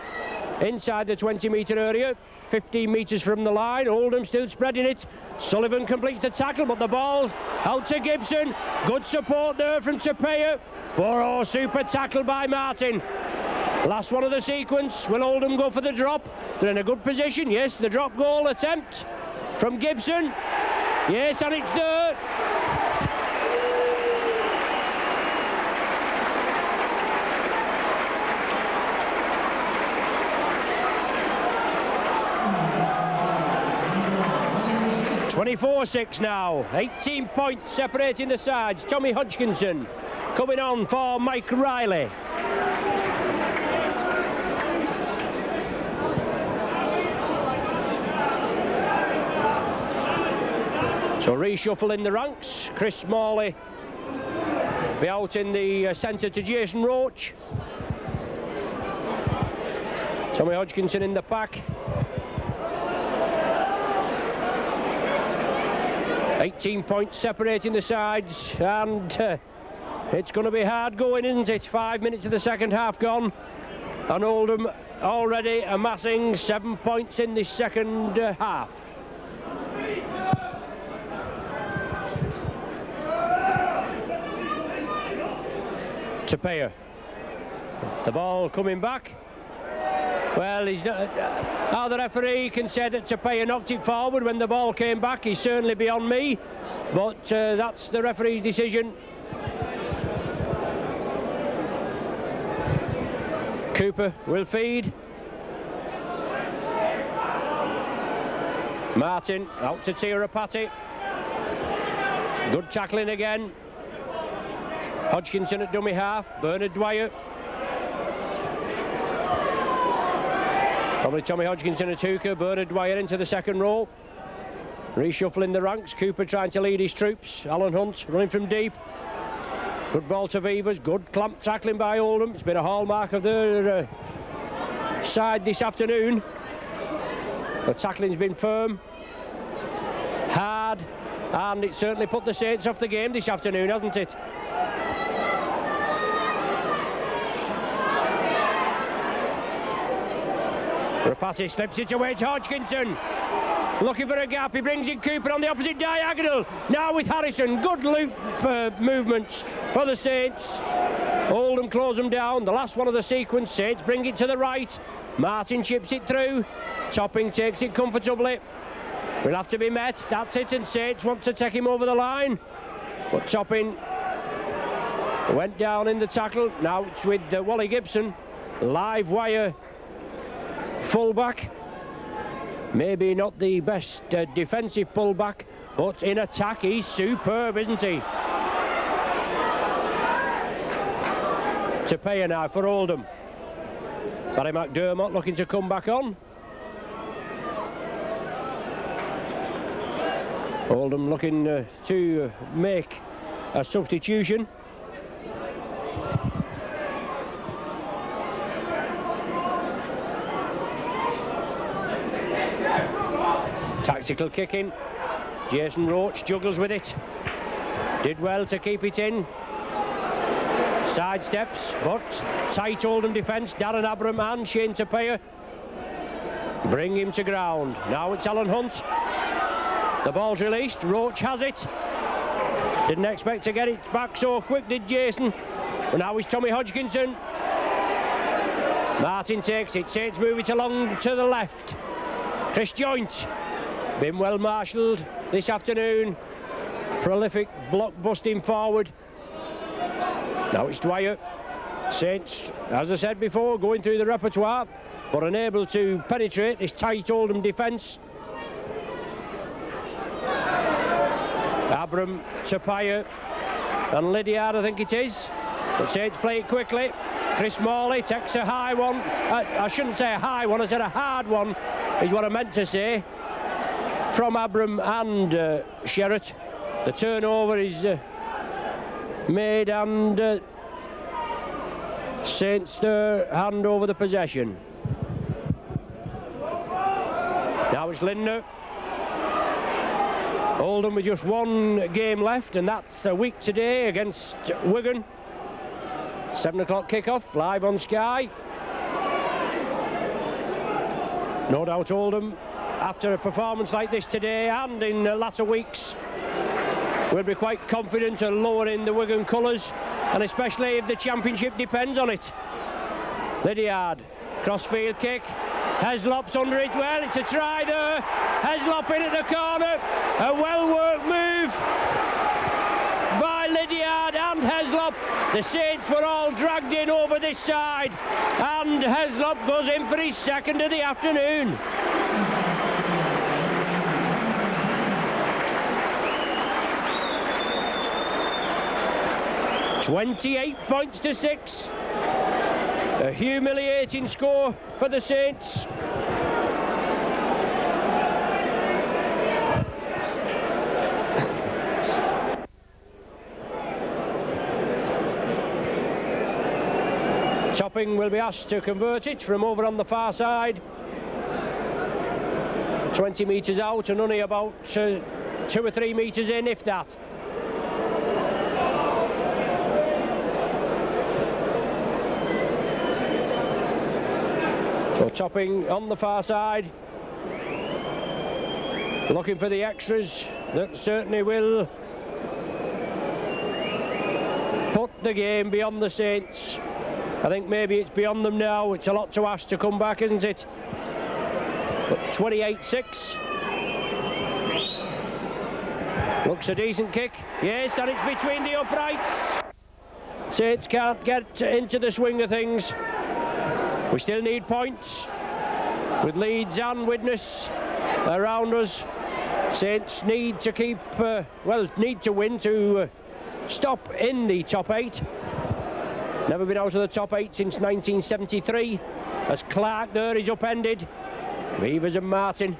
inside the 20-metre area. 15 metres from the line. Oldham still spreading it. Sullivan completes the tackle, but the ball out to Gibson. Good support there from Tapea. Oh, super tackle by Martin. Last one of the sequence. Will Oldham go for the drop? They're in a good position. Yes, the drop goal attempt from Gibson. Yes, and it's there. 24-6 now. 18 points separating the sides. Tommy Hodgkinson coming on for Mike Riley. So reshuffle in the ranks. Chris Morley be out in the centre to Jason Roach. Tommy Hodgkinson in the pack. 18 points separating the sides, and it's going to be hard going, isn't it? 5 minutes of the second half gone, and Oldham already amassing 7 points in this second half. Tapia, the ball coming back. Well, he's not, the referee can say that Tapia knocked it forward when the ball came back. He's certainly beyond me, but that's the referee's decision. Cooper will feed. Martin out to Tirapati. Good tackling again. Hodgkinson at dummy half. Bernard Dwyer. Probably Tommy Hodgkinson at hooker. Bernard Dwyer into the second row. Reshuffling the ranks. Cooper trying to lead his troops. Alan Hunt running from deep. Good ball to Vivers. Good clamp tackling by Oldham. It's been a hallmark of their side this afternoon. The tackling's been firm, hard, and it certainly put the Saints off the game this afternoon, hasn't it? Rapati slips it away to Hodgkinson. Looking for a gap, he brings in Cooper on the opposite diagonal. Now with Harrison, good loop movements for the Saints. Oldham close them down, the last one of the sequence. Saints bring it to the right. Martin chips it through. Topping takes it comfortably. Will have to be met, that's it, and Saints want to take him over the line. But Topping went down in the tackle. Now it's with Wally Gibson, live wire fullback. Maybe not the best defensive fullback, but in attack he's superb, isn't he? Tapia now for Oldham. Barry McDermott looking to come back on. Oldham looking to make a substitution. Tactical kicking. Jason Roach juggles with it. Did well to keep it in. Sidesteps, but tight Oldham defence. Darren Abram and Shane Tapia bring him to ground. Now it's Alan Hunt. The ball's released. Roach has it. Didn't expect to get it back so quick, did Jason? But now it's Tommy Hodgkinson. Martin takes it. Saints move it along to the left. Chris Joint. Been well marshalled this afternoon. Prolific block busting forward. Now it's Dwyer. Saints, as I said before, going through the repertoire, but unable to penetrate this tight Oldham defence. Abram, Tapia and Lydiard, I think it is. But Saints play it quickly. Chris Morley takes a high one. I shouldn't say a high one, I said a hard one is what I meant to say. From Abram and Sherratt. The turnover is made, and Saints hand over the possession. Now it's Lindner. Oldham with just one game left, and that's a week today against Wigan. 7 o'clock kickoff, live on Sky. No doubt Oldham, after a performance like this today and in the latter weeks, will be quite confident of lowering the Wigan colours, and especially if the championship depends on it. Lydiard, crossfield kick. Heslop's under it. Well, it's a try there. Heslop in at the corner. A well-worked move by Lydiard and Heslop. The Saints were all dragged in over this side, and Heslop goes in for his second of the afternoon. 28 points to 6. A humiliating score for the Saints. Topping will be asked to convert it from over on the far side. 20 metres out and only about 2 or 3 metres in, if that. So Topping on the far side, looking for the extras that certainly will put the game beyond the Saints. I think maybe it's beyond them now. It's a lot to ask to come back, isn't it? But 28-6. Looks a decent kick. Yes, and it's between the uprights. Saints can't get into the swing of things. We still need points. With Leeds and Widnes around us, Saints need to keep, need to win to stop in the top 8. Never been out of the top 8 since 1973. As Clark there is upended. Beavers and Martin.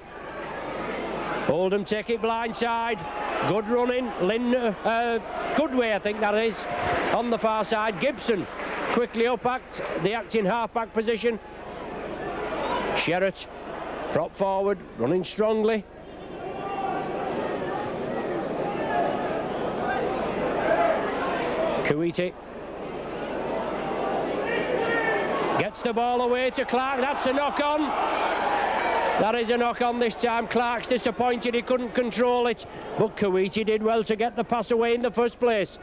Oldham take it blindside. Good running. Goodway, I think that is, on the far side. Gibson quickly up the acting half-back position. Sherratt, prop forward, running strongly. Kuwaiti gets the ball away to Clark. That's a knock-on. That is a knock-on this time. Clark's disappointed he couldn't control it, but Kuwaiti did well to get the pass away in the first place.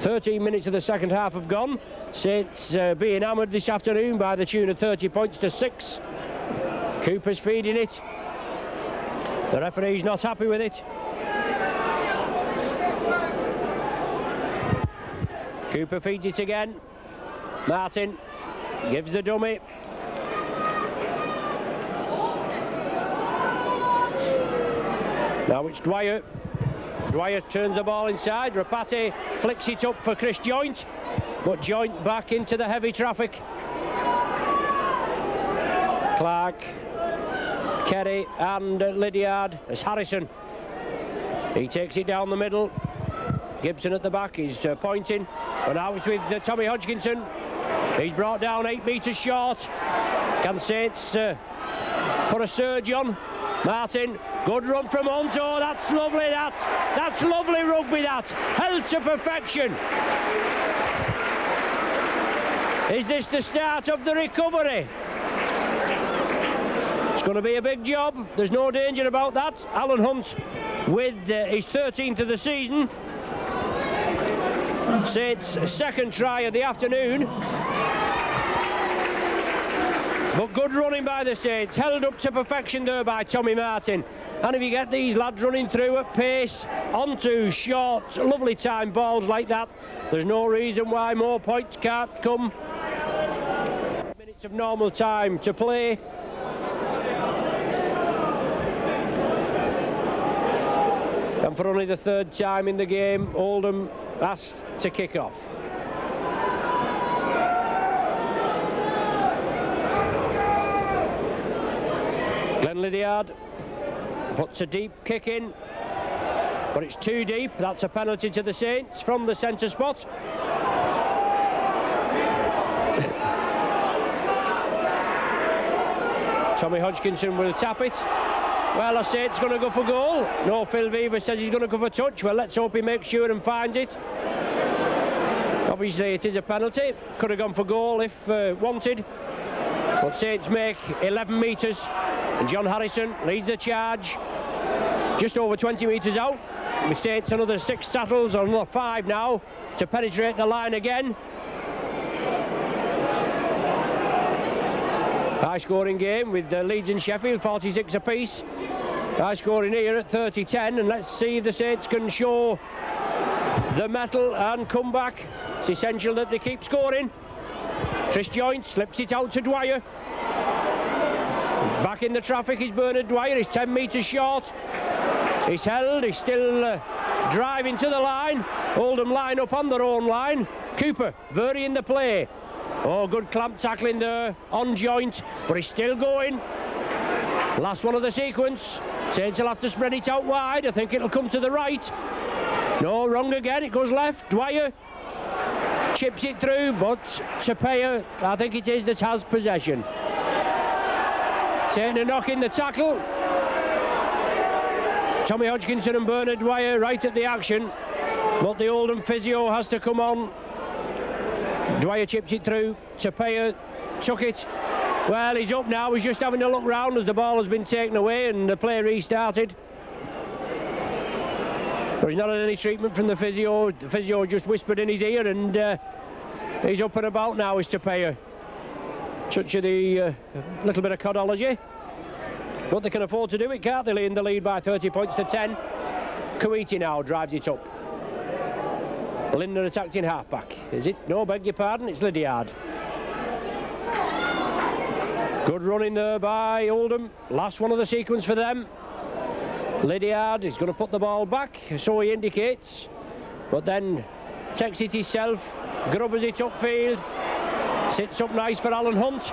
13 minutes of the second half have gone. Saints being hammered this afternoon by the tune of 30 points to 6. Cooper's feeding it. The referee's not happy with it. Cooper feeds it again. Martin gives the dummy. Now it's Dwyer. Dwyer turns the ball inside. Rapati flicks it up for Chris Joint, but Joint back into the heavy traffic. Clark, Kerry and Lydiard. There's Harrison. He takes it down the middle. Gibson at the back is pointing. But now it's with Tommy Hodgkinson. He's brought down 8 metres short. Can Saints put a surge on? Martin, good run from Honto. That's lovely, that's lovely rugby, that. Held to perfection. Is this the start of the recovery? It's going to be a big job. There's no danger about that. Alan Hunt with his 13th of the season. Saints' second try of the afternoon. But good running by the Saints, held up to perfection there by Tommy Martin. And if you get these lads running through at pace, onto short, lovely time balls like that, there's no reason why more points can't come. Minutes of normal time to play. And for only the 3rd time in the game, Oldham asked to kick off. Glenn Lydiard puts a deep kick in, but it's too deep. That's a penalty to the Saints from the centre spot. Tommy Hodgkinson will tap it. Well, I say it's going to go for goal. No, Phil Weaver says he's going to go for touch. Well, let's hope he makes sure and finds it. Obviously, it is a penalty. Could have gone for goal if wanted. But Saints make 11 metres. And John Harrison leads the charge. Just over 20 metres out. With Saints another 6 tackles, or another 5 now, to penetrate the line again. High scoring game with Leeds and Sheffield, 46 apiece. High scoring here at 30-10, and let's see if the Saints can show the mettle and come back. It's essential that they keep scoring. Chris Joint slips it out to Dwyer. Back in the traffic is Bernard Dwyer. He's 10 metres short. He's held. He's still driving to the line. Oldham line up on their own line. Cooper varying the play. Oh, good clamp tackling there on joint, but he's still going. Last one of the sequence. Saints will have to spread it out wide. I think it'll come to the right. No, wrong again. It goes left. Dwyer chips it through, but Tapea, I think it is, that has possession. Taking a knock in the tackle. Tommy Hodgkinson and Bernard Dwyer right at the action, but the Oldham physio has to come on. Dwyer chips it through. Tapea took it. Well, he's up now. He's just having a look round as the ball has been taken away and the play restarted. But he's not had any treatment from the physio. The physio just whispered in his ear, and he's up and about now, is Tapea. Touch of the little bit of codology. But they can afford to do it, can't they? In the lead by 30 points to 10. Kuwaiti now drives it up. Linder attacked in half-back. Is it? No, beg your pardon, it's Lydiard. Good running there by Oldham. Last one of the sequence for them. Lydiard is going to put the ball back, so he indicates. But then takes it himself, grubbers it upfield. Sits up nice for Alan Hunt.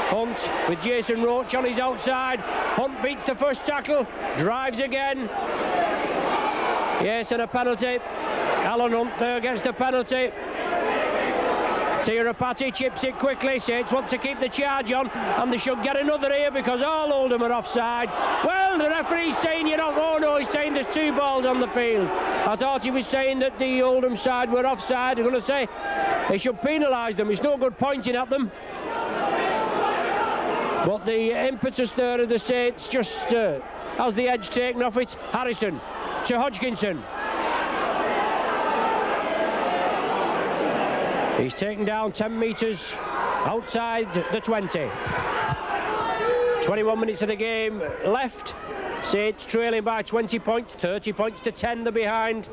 Hunt with Jason Roach on his outside. Hunt beats the first tackle, drives again. Yes, and a penalty. Alan Hunt there gets the penalty. Tirapati chips it quickly. Saints want to keep the charge on, and they should get another here because all Oldham are offside. Well, the referee's saying you're not. Oh no, he's saying there's 2 balls on the field. I thought he was saying that the Oldham side were offside. I'm going to say they should penalise them. It's no good pointing at them. But the impetus there of the Saints just has the edge taken off it. Harrison to Hodgkinson. He's taken down 10 metres outside the 20. 21 minutes of the game left. Saints trailing by 20 points, 30 points to 10 they're behind.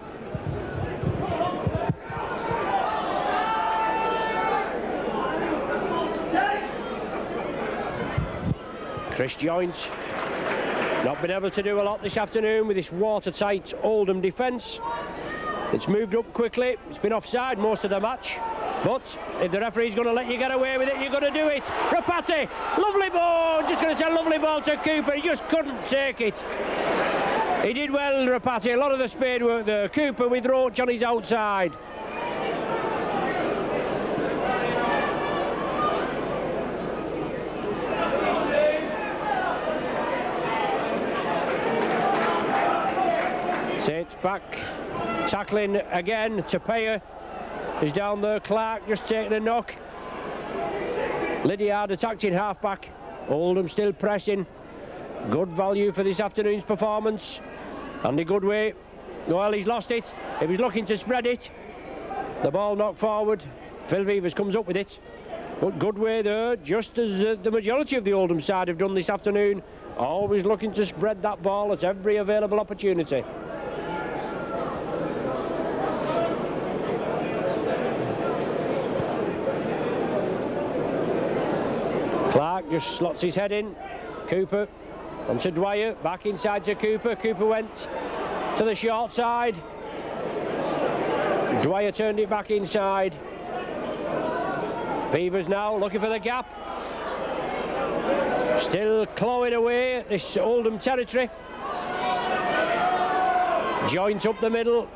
Chris Joint not been able to do a lot this afternoon with this watertight Oldham defence. It's moved up quickly. It's been offside most of the match. But if the referee's going to let you get away with it, you're going to do it. Rapati, lovely ball. Just going to say lovely ball to Cooper. He just couldn't take it. He did well, Rapati. A lot of the spade work there. Cooper with Roach on his outside. Saints back. Tackling again. Tapea is down there. Clark just taking a knock. Lydiard attacked in half-back. Oldham still pressing. Good value for this afternoon's performance. Andy Goodway, well, he's lost it. He was looking to spread it. The ball knocked forward. Phil Vivers comes up with it. But Goodway there, just as the majority of the Oldham side have done this afternoon, always looking to spread that ball at every available opportunity. Clark just slots his head in. Cooper onto Dwyer, back inside to Cooper. Cooper went to the short side. Dwyer turned it back inside. Vivers now looking for the gap. Still clawing away at this Oldham territory. Joint up the middle.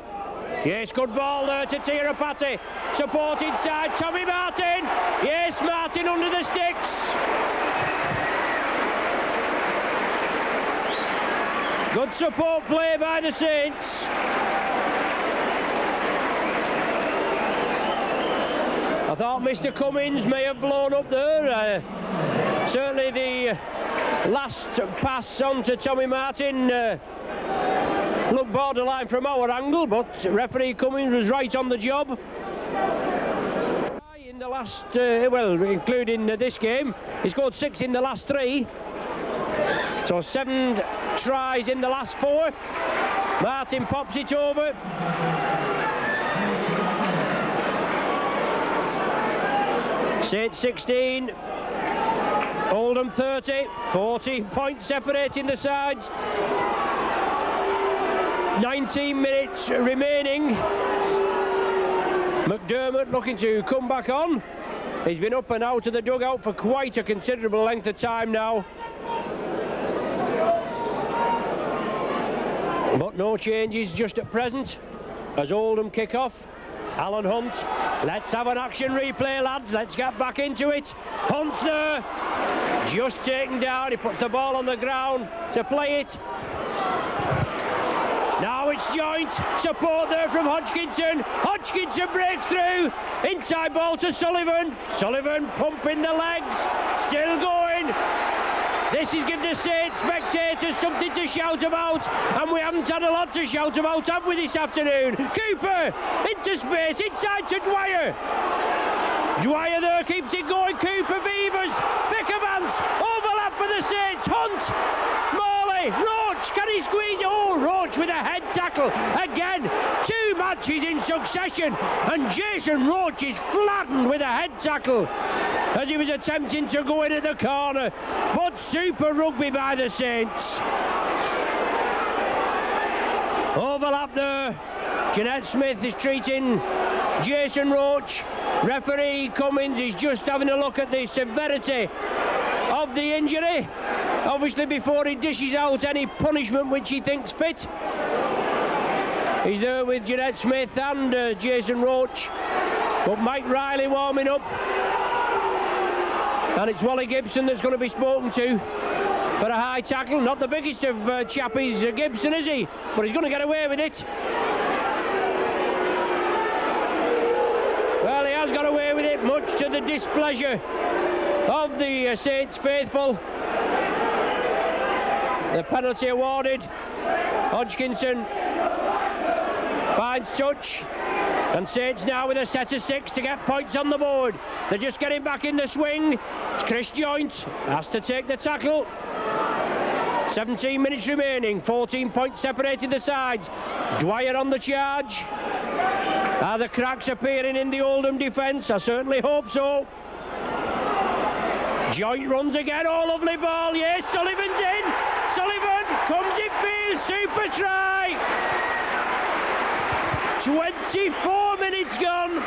Yes, good ball there to Tirapati. Support inside, Tommy Martin. Yes, Martin under the sticks. Good support play by the Saints. I thought Mr. Cummins may have blown up there. Certainly the last pass on to Tommy Martin looked borderline from our angle, but referee Cummins was right on the job. In the last, well, including this game, he scored 6 in the last 3. So 7 tries in the last 4. Martin pops it over. Saints 16. Oldham 30. 40 points separating the sides. 19 minutes remaining. McDermott looking to come back on. He's been up and out of the dugout for quite a considerable length of time now. But no changes just at present as Oldham kick off. Alan Hunt, let's have an action replay, lads. Let's get back into it. Hunt there, just taken down. He puts the ball on the ground to play it. Now it's joint, support there from Hodgkinson. Hodgkinson breaks through, inside ball to Sullivan. Sullivan pumping the legs, still going. This is giving the Saints spectators something to shout about, and we haven't had a lot to shout about, have we, this afternoon? Cooper, into space, inside to Dwyer. Dwyer there keeps it going, Cooper, Beavers, Bickermans, overlap for the Saints, Hunt, Morley, Roach, can he squeeze it? Oh, Roach with a head tackle, again, 2 matches in succession, and Jason Roach is flattened with a head tackle as he was attempting to go in at the corner, but super rugby by the Saints. Overlap there, Jeanette Smith is treating Jason Roach. Referee Cummins is just having a look at the severity of the injury, obviously before he dishes out any punishment which he thinks fit. He's there with Jeanette Smith and Jason Roach, but Mike Riley warming up, and it's Wally Gibson that's going to be spoken to for a high tackle. Not the biggest of chappies, Gibson, is he? But he's going to get away with it. Well, he has got away with it, much to the displeasure of the Saints faithful. The penalty awarded. Hodgkinson finds touch, and Saints now with a set of 6 to get points on the board. They're just getting back in the swing. It's Chris Joint has to take the tackle. 17 minutes remaining, 14 points separating the sides. Dwyer on the charge. Are the cracks appearing in the Oldham defence? I certainly hope so. Joint runs again, oh lovely ball, yes, Sullivan's in. Sullivan comes in field, super try. 24 minutes gone.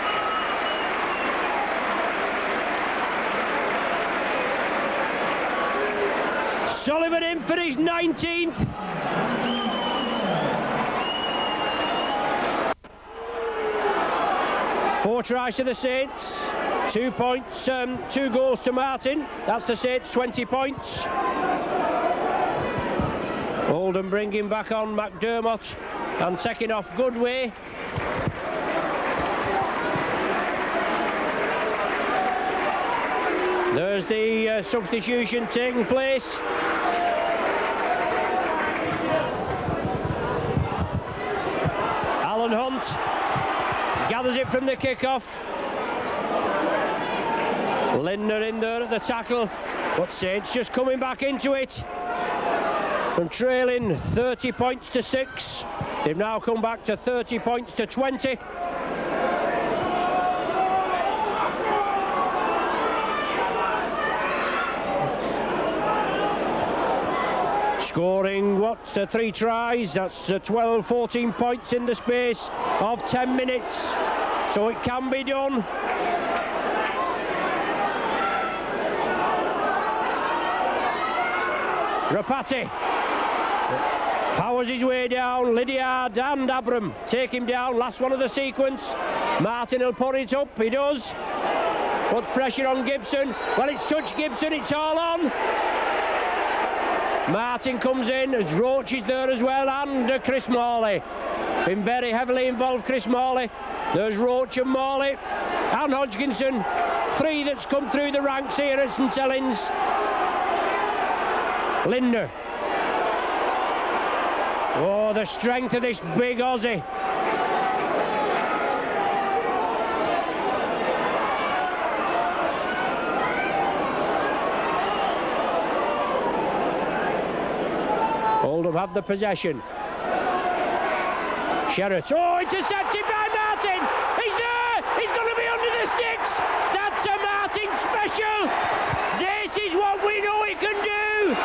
Sullivan in for his 19th. Four tries to the Saints, 2 points, 2 goals to Martin. That's the Saints' 20 points. Oldham bringing back on McDermott and taking off Goodway. There's the substitution taking place. Alan Hunt gathers it from the kick-off. Lindner in there at the tackle, but Saints just coming back into it. From trailing 30 points to 6, they've now come back to 30 points to 20. Scoring, 3 tries, that's 12, 14 points in the space of 10 minutes. So it can be done. Rapati powers his way down. Lydiard and Abram take him down. Last one of the sequence. Martin will put it up. He does. Puts pressure on Gibson. Well, it's touched Gibson. It's all on. Martin comes in as Roach is there as well, and Chris Morley. Been very heavily involved, Chris Morley. There's Roach and Morley and Hodgkinson. 3 that's come through the ranks here at St Helens. Lindner. Oh, the strength of this big Aussie. Oldham have the possession. Sherratt. Oh, intercepted by Martin. He's there. He's going to be under the sticks. That's a Martin special. This is what we know he can do.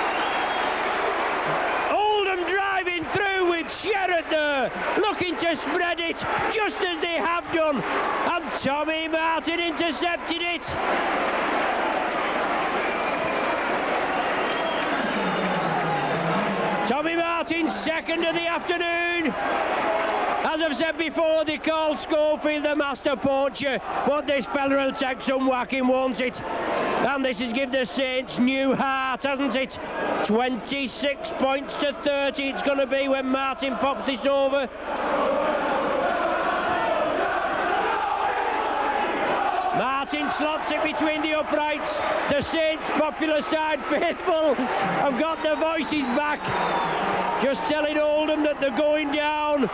Oldham driving through with It's Sherrod there, looking to spread it, just as they have done. And Tommy Martin intercepted it. Tommy Martin, second of the afternoon. As I've said before, they called Schofield the master poacher, but this fella will take some whacking, won't it? And this has given the Saints new heart, hasn't it? 26 points to 30 it's going to be when Martin pops this over. Martin slots it between the uprights. The Saints popular side faithful have got their voices back, just telling Oldham that they're going down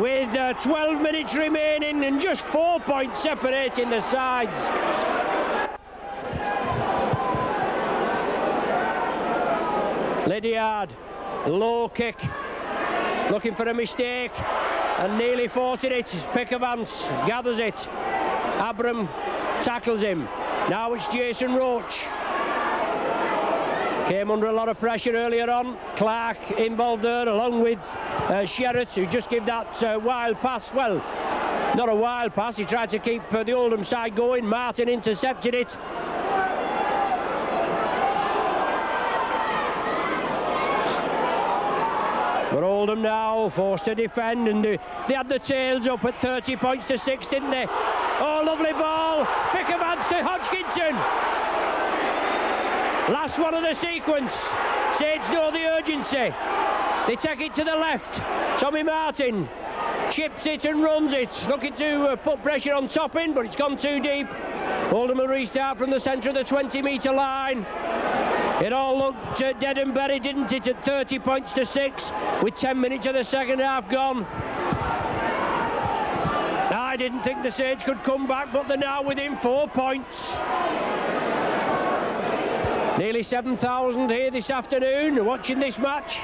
with 12 minutes remaining and just 4 points separating the sides. Lydiard, low kick, looking for a mistake and nearly forcing it. Pickavance gathers it. Abram tackles him. Now it's Jason Roach. Came under a lot of pressure earlier on. Clark involved there along with Sherrod, who just gave that wild pass. Well, not a wild pass, he tried to keep the Oldham side going. Martin intercepted it. But Oldham now forced to defend, and they had the tails up at 30 points to 6, didn't they? Oh, lovely ball. Pickavance to Hodgkinson. Last one of the sequence. Saints know the urgency. They take it to the left. Tommy Martin chips it and runs it, looking to put pressure on Toppin, but it's gone too deep. Oldham will restart from the centre of the 20-metre line. It all looked dead and buried, didn't it, at 30 points to 6, with 10 minutes of the second half gone. I didn't think the Saints could come back, but they're now within 4 points. Nearly 7,000 here this afternoon watching this match.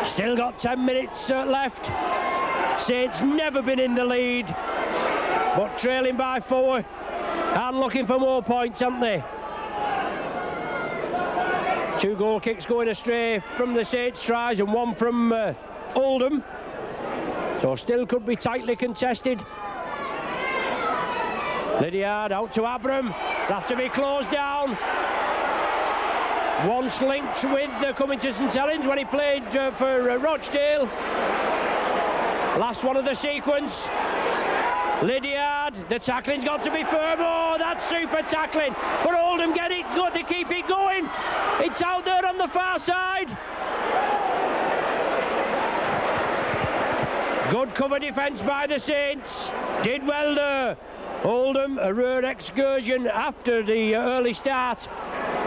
Still got 10 minutes left. Saints never been in the lead, but trailing by 4 and looking for more points, haven't they? 2 goal kicks going astray from the Saints tries and 1 from Oldham. So still could be tightly contested. Lydiard out to Abram. They'll have to be closed down. Once linked with coming to St Helens when he played for Rochdale. Last one of the sequence. Lydiard, the tackling's got to be firm. Oh, that's super tackling. But Oldham get it good to keep it going. It's out there on the far side. Good cover defence by the Saints. Did well there. Oldham, a rare excursion after the early start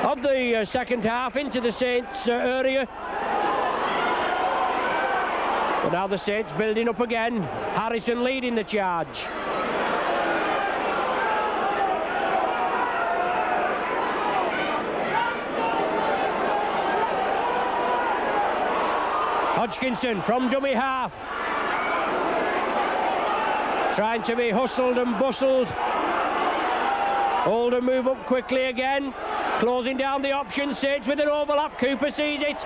of the second half into the Saints area. But now the Saints building up again. Harrison leading the charge. Hodgkinson from dummy half. Trying to be hustled and bustled. Oldham move up quickly again. Closing down the option. Saints with an overlap. Cooper sees it.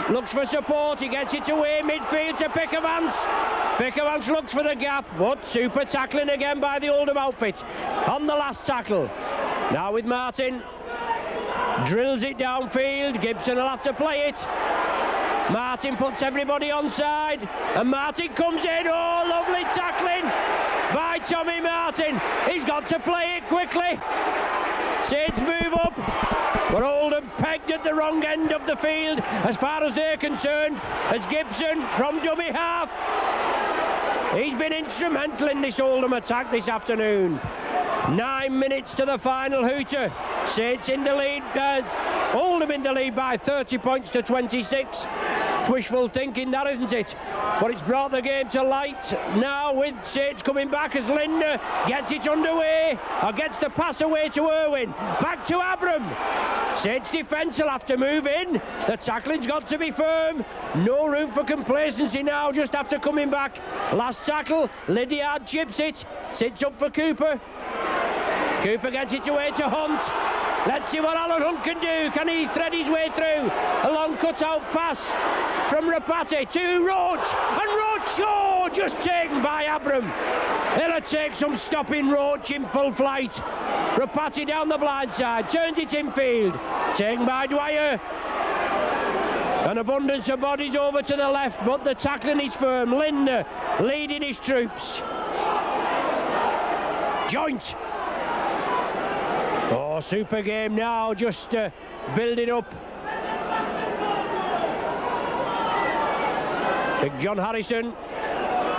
Looks for support. He gets it away. Midfield to Pickavance. Pickavance looks for the gap. But super tackling again by the Oldham outfit. On the last tackle. Now with Martin. Drills it downfield. Gibson will have to play it. Martin puts everybody onside, and Martin comes in. Oh, lovely tackling by Tommy Martin. He's got to play it quickly. Saints move up, but Oldham pegged at the wrong end of the field as far as they're concerned, as Gibson from dummy half. He's been instrumental in this Oldham attack this afternoon. 9 minutes to the final hooter. Saints in the lead, Oldham in the lead by 30 points to 26. It's wishful thinking, that, isn't it? But it's brought the game to light now with Saints coming back as Lindner gets it underway, or gets the pass away to Irwin. Back to Abram. Saints defence will have to move in. The tackling's got to be firm. No room for complacency now, just after coming back. Last tackle, Lydiard chips it. Sits up for Cooper. Cooper gets it away to Hunt. Let's see what Alan Hunt can do. Can he thread his way through? A long cut-out pass from Rapati to Roach. And Roach, oh, just taken by Abram. It'll take some stopping Roach in full flight. Rapati down the blind side, turns it in field. Taken by Dwyer. An abundance of bodies over to the left, but the tackling is firm. Linder leading his troops. Joint. Oh, super game now, just building up. Big John Harrison,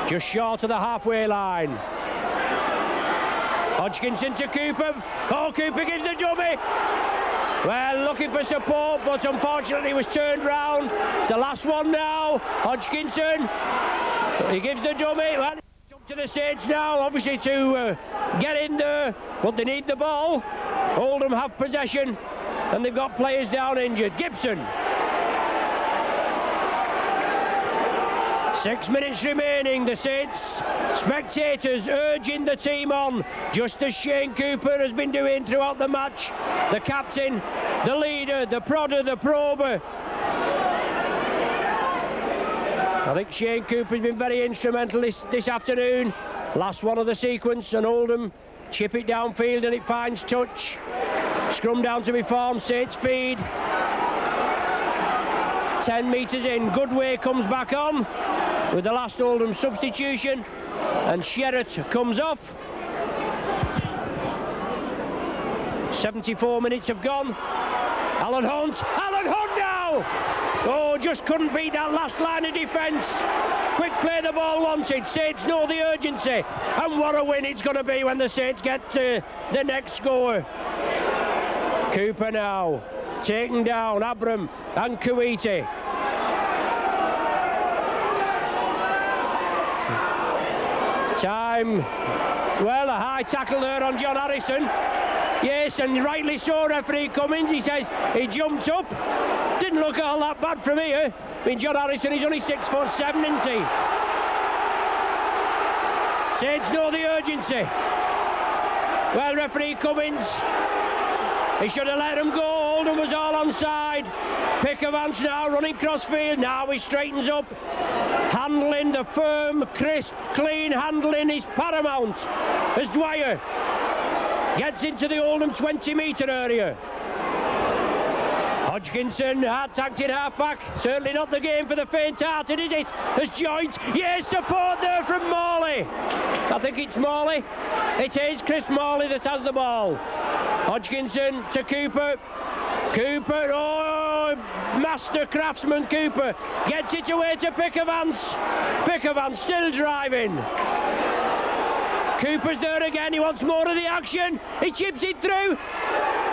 just short of the halfway line. Hodgkinson to Cooper. Oh, Cooper gives the dummy. Well, looking for support, but unfortunately was turned round. It's the last one now. Hodgkinson. He gives the dummy. Well, it's up to the Saints now, obviously, to get in there, but they need the ball. Oldham have possession, and they've got players down injured. Gibson. 6 minutes remaining. The Saints spectators urging the team on, just as Shane Cooper has been doing throughout the match. The captain, the leader, the prodder, the prober. I think Shane Cooper's been very instrumental this afternoon. Last one of the sequence, and Oldham chip it downfield and it finds touch. Scrum down to be formed, Saints feed. 10 metres in, Goodway comes back on with the last Oldham substitution, and Sherratt comes off. 74 minutes have gone. Alan Hunt now! Oh, just couldn't beat that last line of defence. Quick play the ball wanted. Saints know the urgency, and what a win it's going to be when the Saints get the next score. Cooper now, taken down, Abram and Kuwaiti. Time, well, a high tackle there on John Harrison. Yes, and rightly so, referee Cummins. He says he jumped up. Didn't look all that bad from here. I mean, John Harrison, he's only 6'7", isn't he? Saints know the urgency. Well, referee Cummins, he should have let him go. Oldham was all onside. Pickavance now running crossfield. Now he straightens up. Handling, the firm, crisp, clean handling is paramount as Dwyer gets into the Oldham 20-metre area. Hodgkinson, hard-tacked in half-back. Certainly not the game for the faint-hearted, is it? As Joint, yes, support there from Morley. I think it's Morley. It is Chris Morley that has the ball. Hodgkinson to Cooper. Cooper, oh, master craftsman Cooper. Gets it away to Pickavance. Pickavance still driving. Cooper's there again, he wants more of the action. He chips it through.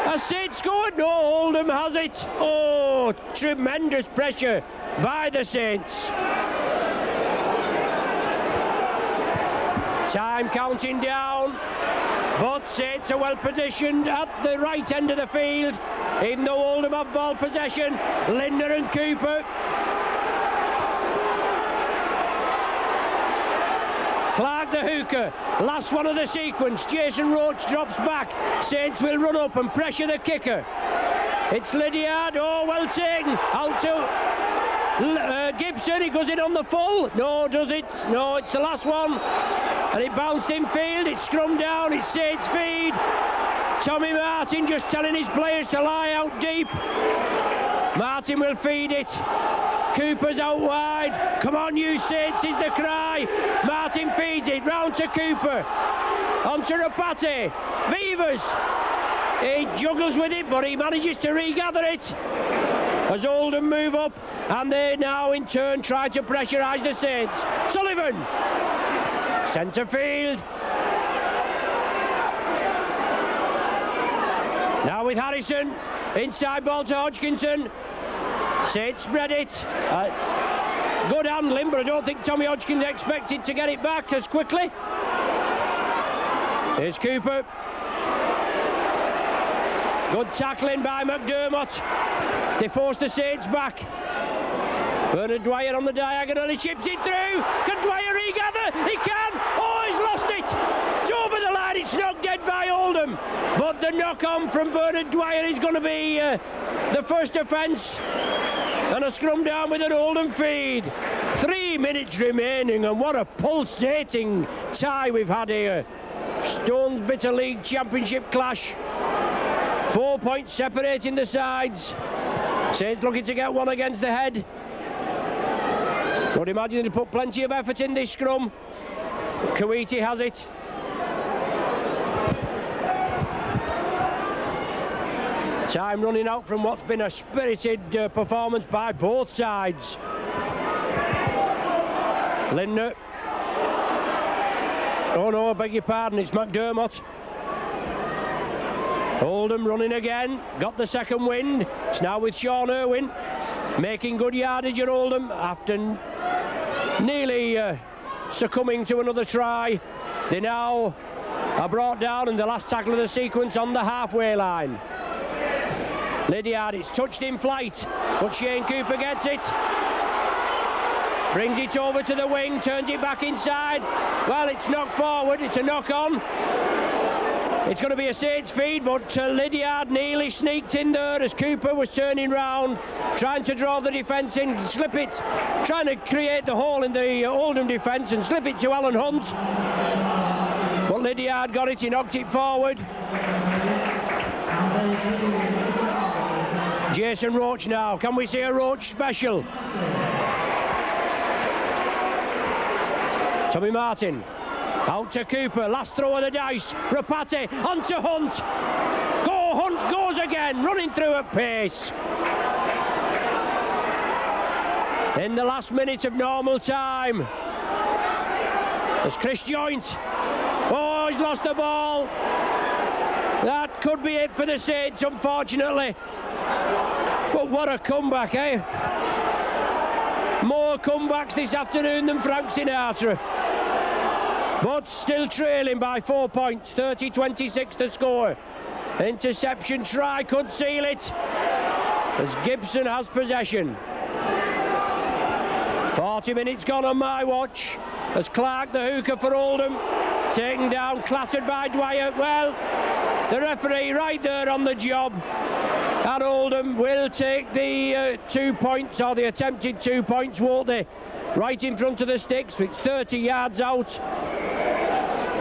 Has Saints scored? No, Oldham has it. Oh, tremendous pressure by the Saints. Time counting down. But Saints are well positioned at the right end of the field, even though Oldham have ball possession. Linder and Cooper. Clark the hooker, last one of the sequence. Jason Roach drops back. Saints will run up and pressure the kicker. It's Lydiard, oh, well taken. Out to Gibson, he goes in on the full. No, does it? No, it's the last one. And it bounced in field, it's scrummed down, it's Saints feed. Tommy Martin just telling his players to lie out deep. Martin will feed it. Cooper's out wide. Come on, you Saints, is the cry. Martin feeds it round to Cooper. On to Rapati. Beavers. He juggles with it, but he manages to regather it. As Oldham move up, and they now in turn try to pressurise the Saints. Sullivan. Centre field. Now with Harrison. Inside ball to Hodgkinson. Saints spread it. Good handling, but I don't think Tommy Hodgkins expected to get it back as quickly. Here's Cooper. Good tackling by McDermott. They force the Saints back. Bernard Dwyer on the diagonal, he chips it through. Can Dwyer regather? He can! Oh, he's lost it! It's over the line, it's knocked dead by Oldham, but the knock-on from Bernard Dwyer is going to be the first offence, and a scrum down with an Oldham feed. 3 minutes remaining, and what a pulsating tie we've had here. Stones Bitter League Championship clash. 4 points separating the sides. Saints looking to get one against the head. Would imagine they put plenty of effort in this scrum. Kuwaiti has it. Time running out from what's been a spirited performance by both sides. Lindner. Oh no, I beg your pardon, it's McDermott. Oldham running again, got the second wind. It's now with Sean Irwin, making good yardage at Oldham after nearly succumbing to another try. They now are brought down in the last tackle of the sequence on the halfway line. Lydiard, it's touched in flight, but Shane Cooper gets it. Brings it over to the wing, turns it back inside. Well, it's knocked forward, it's a knock-on. It's going to be a Saints feed, but Lydiard nearly sneaked in there as Cooper was turning round, trying to draw the defence in, slip it, trying to create the hole in the Oldham defence and slip it to Alan Hunt. But Lydiard got it, he knocked it forward. Jason Roach now, can we see a Roach special? Tommy Martin, out to Cooper, last throw of the dice, Rapate, on to Hunt. Go, Hunt goes again, running through at pace. In the last minute of normal time, there's Chris Joint. Oh, he's lost the ball. That could be it for the Saints, unfortunately. But what a comeback, eh? More comebacks this afternoon than Frank Sinatra. But still trailing by 4 points, 30-26 the score. Interception try could seal it, as Gibson has possession. 40 minutes gone on my watch, as Clark, the hooker for Oldham, taken down, clattered by Dwyer. Well, the referee right there on the job. And Oldham will take the 2 points, or the attempted 2 points, won't they? Right in front of the sticks. It's 30 yards out.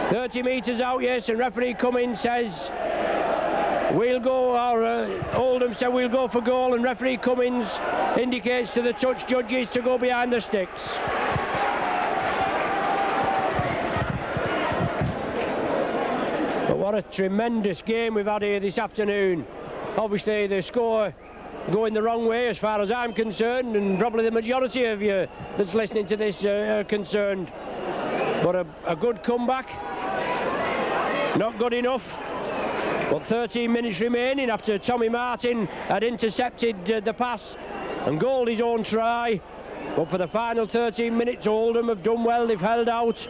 30 metres out, yes, and referee Cummins says we'll go, or Oldham said we'll go for goal, and referee Cummins indicates to the touch judges to go behind the sticks. But what a tremendous game we've had here this afternoon. Obviously the score going the wrong way as far as I'm concerned, and probably the majority of you that's listening to this are concerned. But a good comeback, not good enough. But 13 minutes remaining after Tommy Martin had intercepted the pass and goaled his own try. But for the final 13 minutes, Oldham have done well. They've held out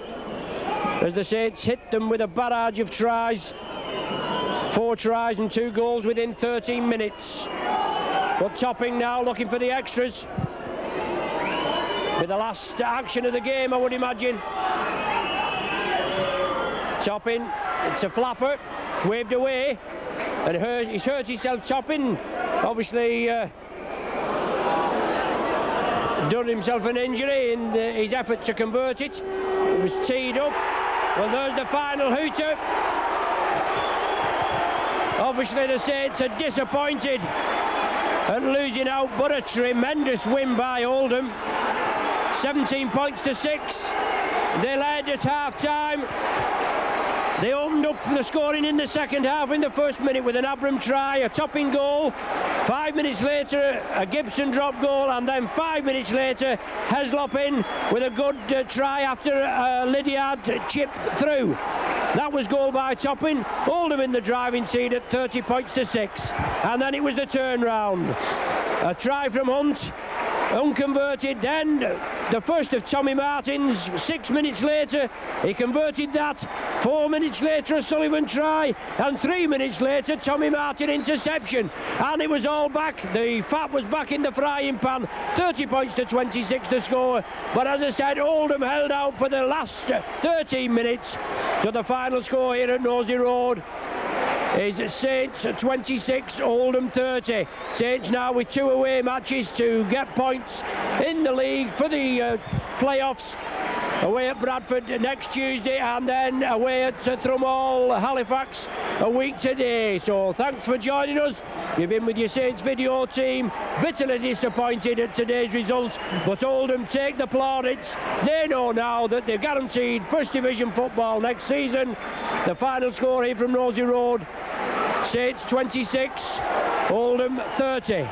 as the Saints hit them with a barrage of tries. 4 tries and 2 goals within 13 minutes. But Topping now looking for the extras. With the last action of the game, I would imagine. Topping, it's a flapper, it's waved away, and he's hurt himself. Topping, obviously done himself an injury in his effort to convert it. It was teed up. Well, there's the final hooter. Obviously the Saints are disappointed at losing out, but a tremendous win by Oldham. 17 points to 6. They led at half-time. They opened up the scoring in the second half in the first minute with an Abram try, a Topping goal. 5 minutes later, a Gibson drop goal, and then 5 minutes later, Heslop in with a good try after Lydiard chip through. That was goal by Topping. Oldham in the driving seat at 30 points to 6. And then it was the turnaround. A try from Hunt, unconverted. Then the first of Tommy Martin's 6 minutes later, he converted that. 4 minutes later, a Sullivan try, and 3 minutes later, Tommy Martin interception, and it was all back. The fat was back in the frying pan. 30 points to 26 to score, but as I said, Oldham held out for the last 13 minutes. So the final score here at Nosey Road is Saints 26, Oldham 30. Saints now with 2 away matches to get points in the league for the playoffs. Away at Bradford next Tuesday, and then away at Thrumall, Halifax a week today. So thanks for joining us. You've been with your Saints video team. Bitterly disappointed at today's result, but Oldham take the plaudits. They know now that they're guaranteed First Division football next season. The final score here from Nosey Road, Saints 26, Oldham 30.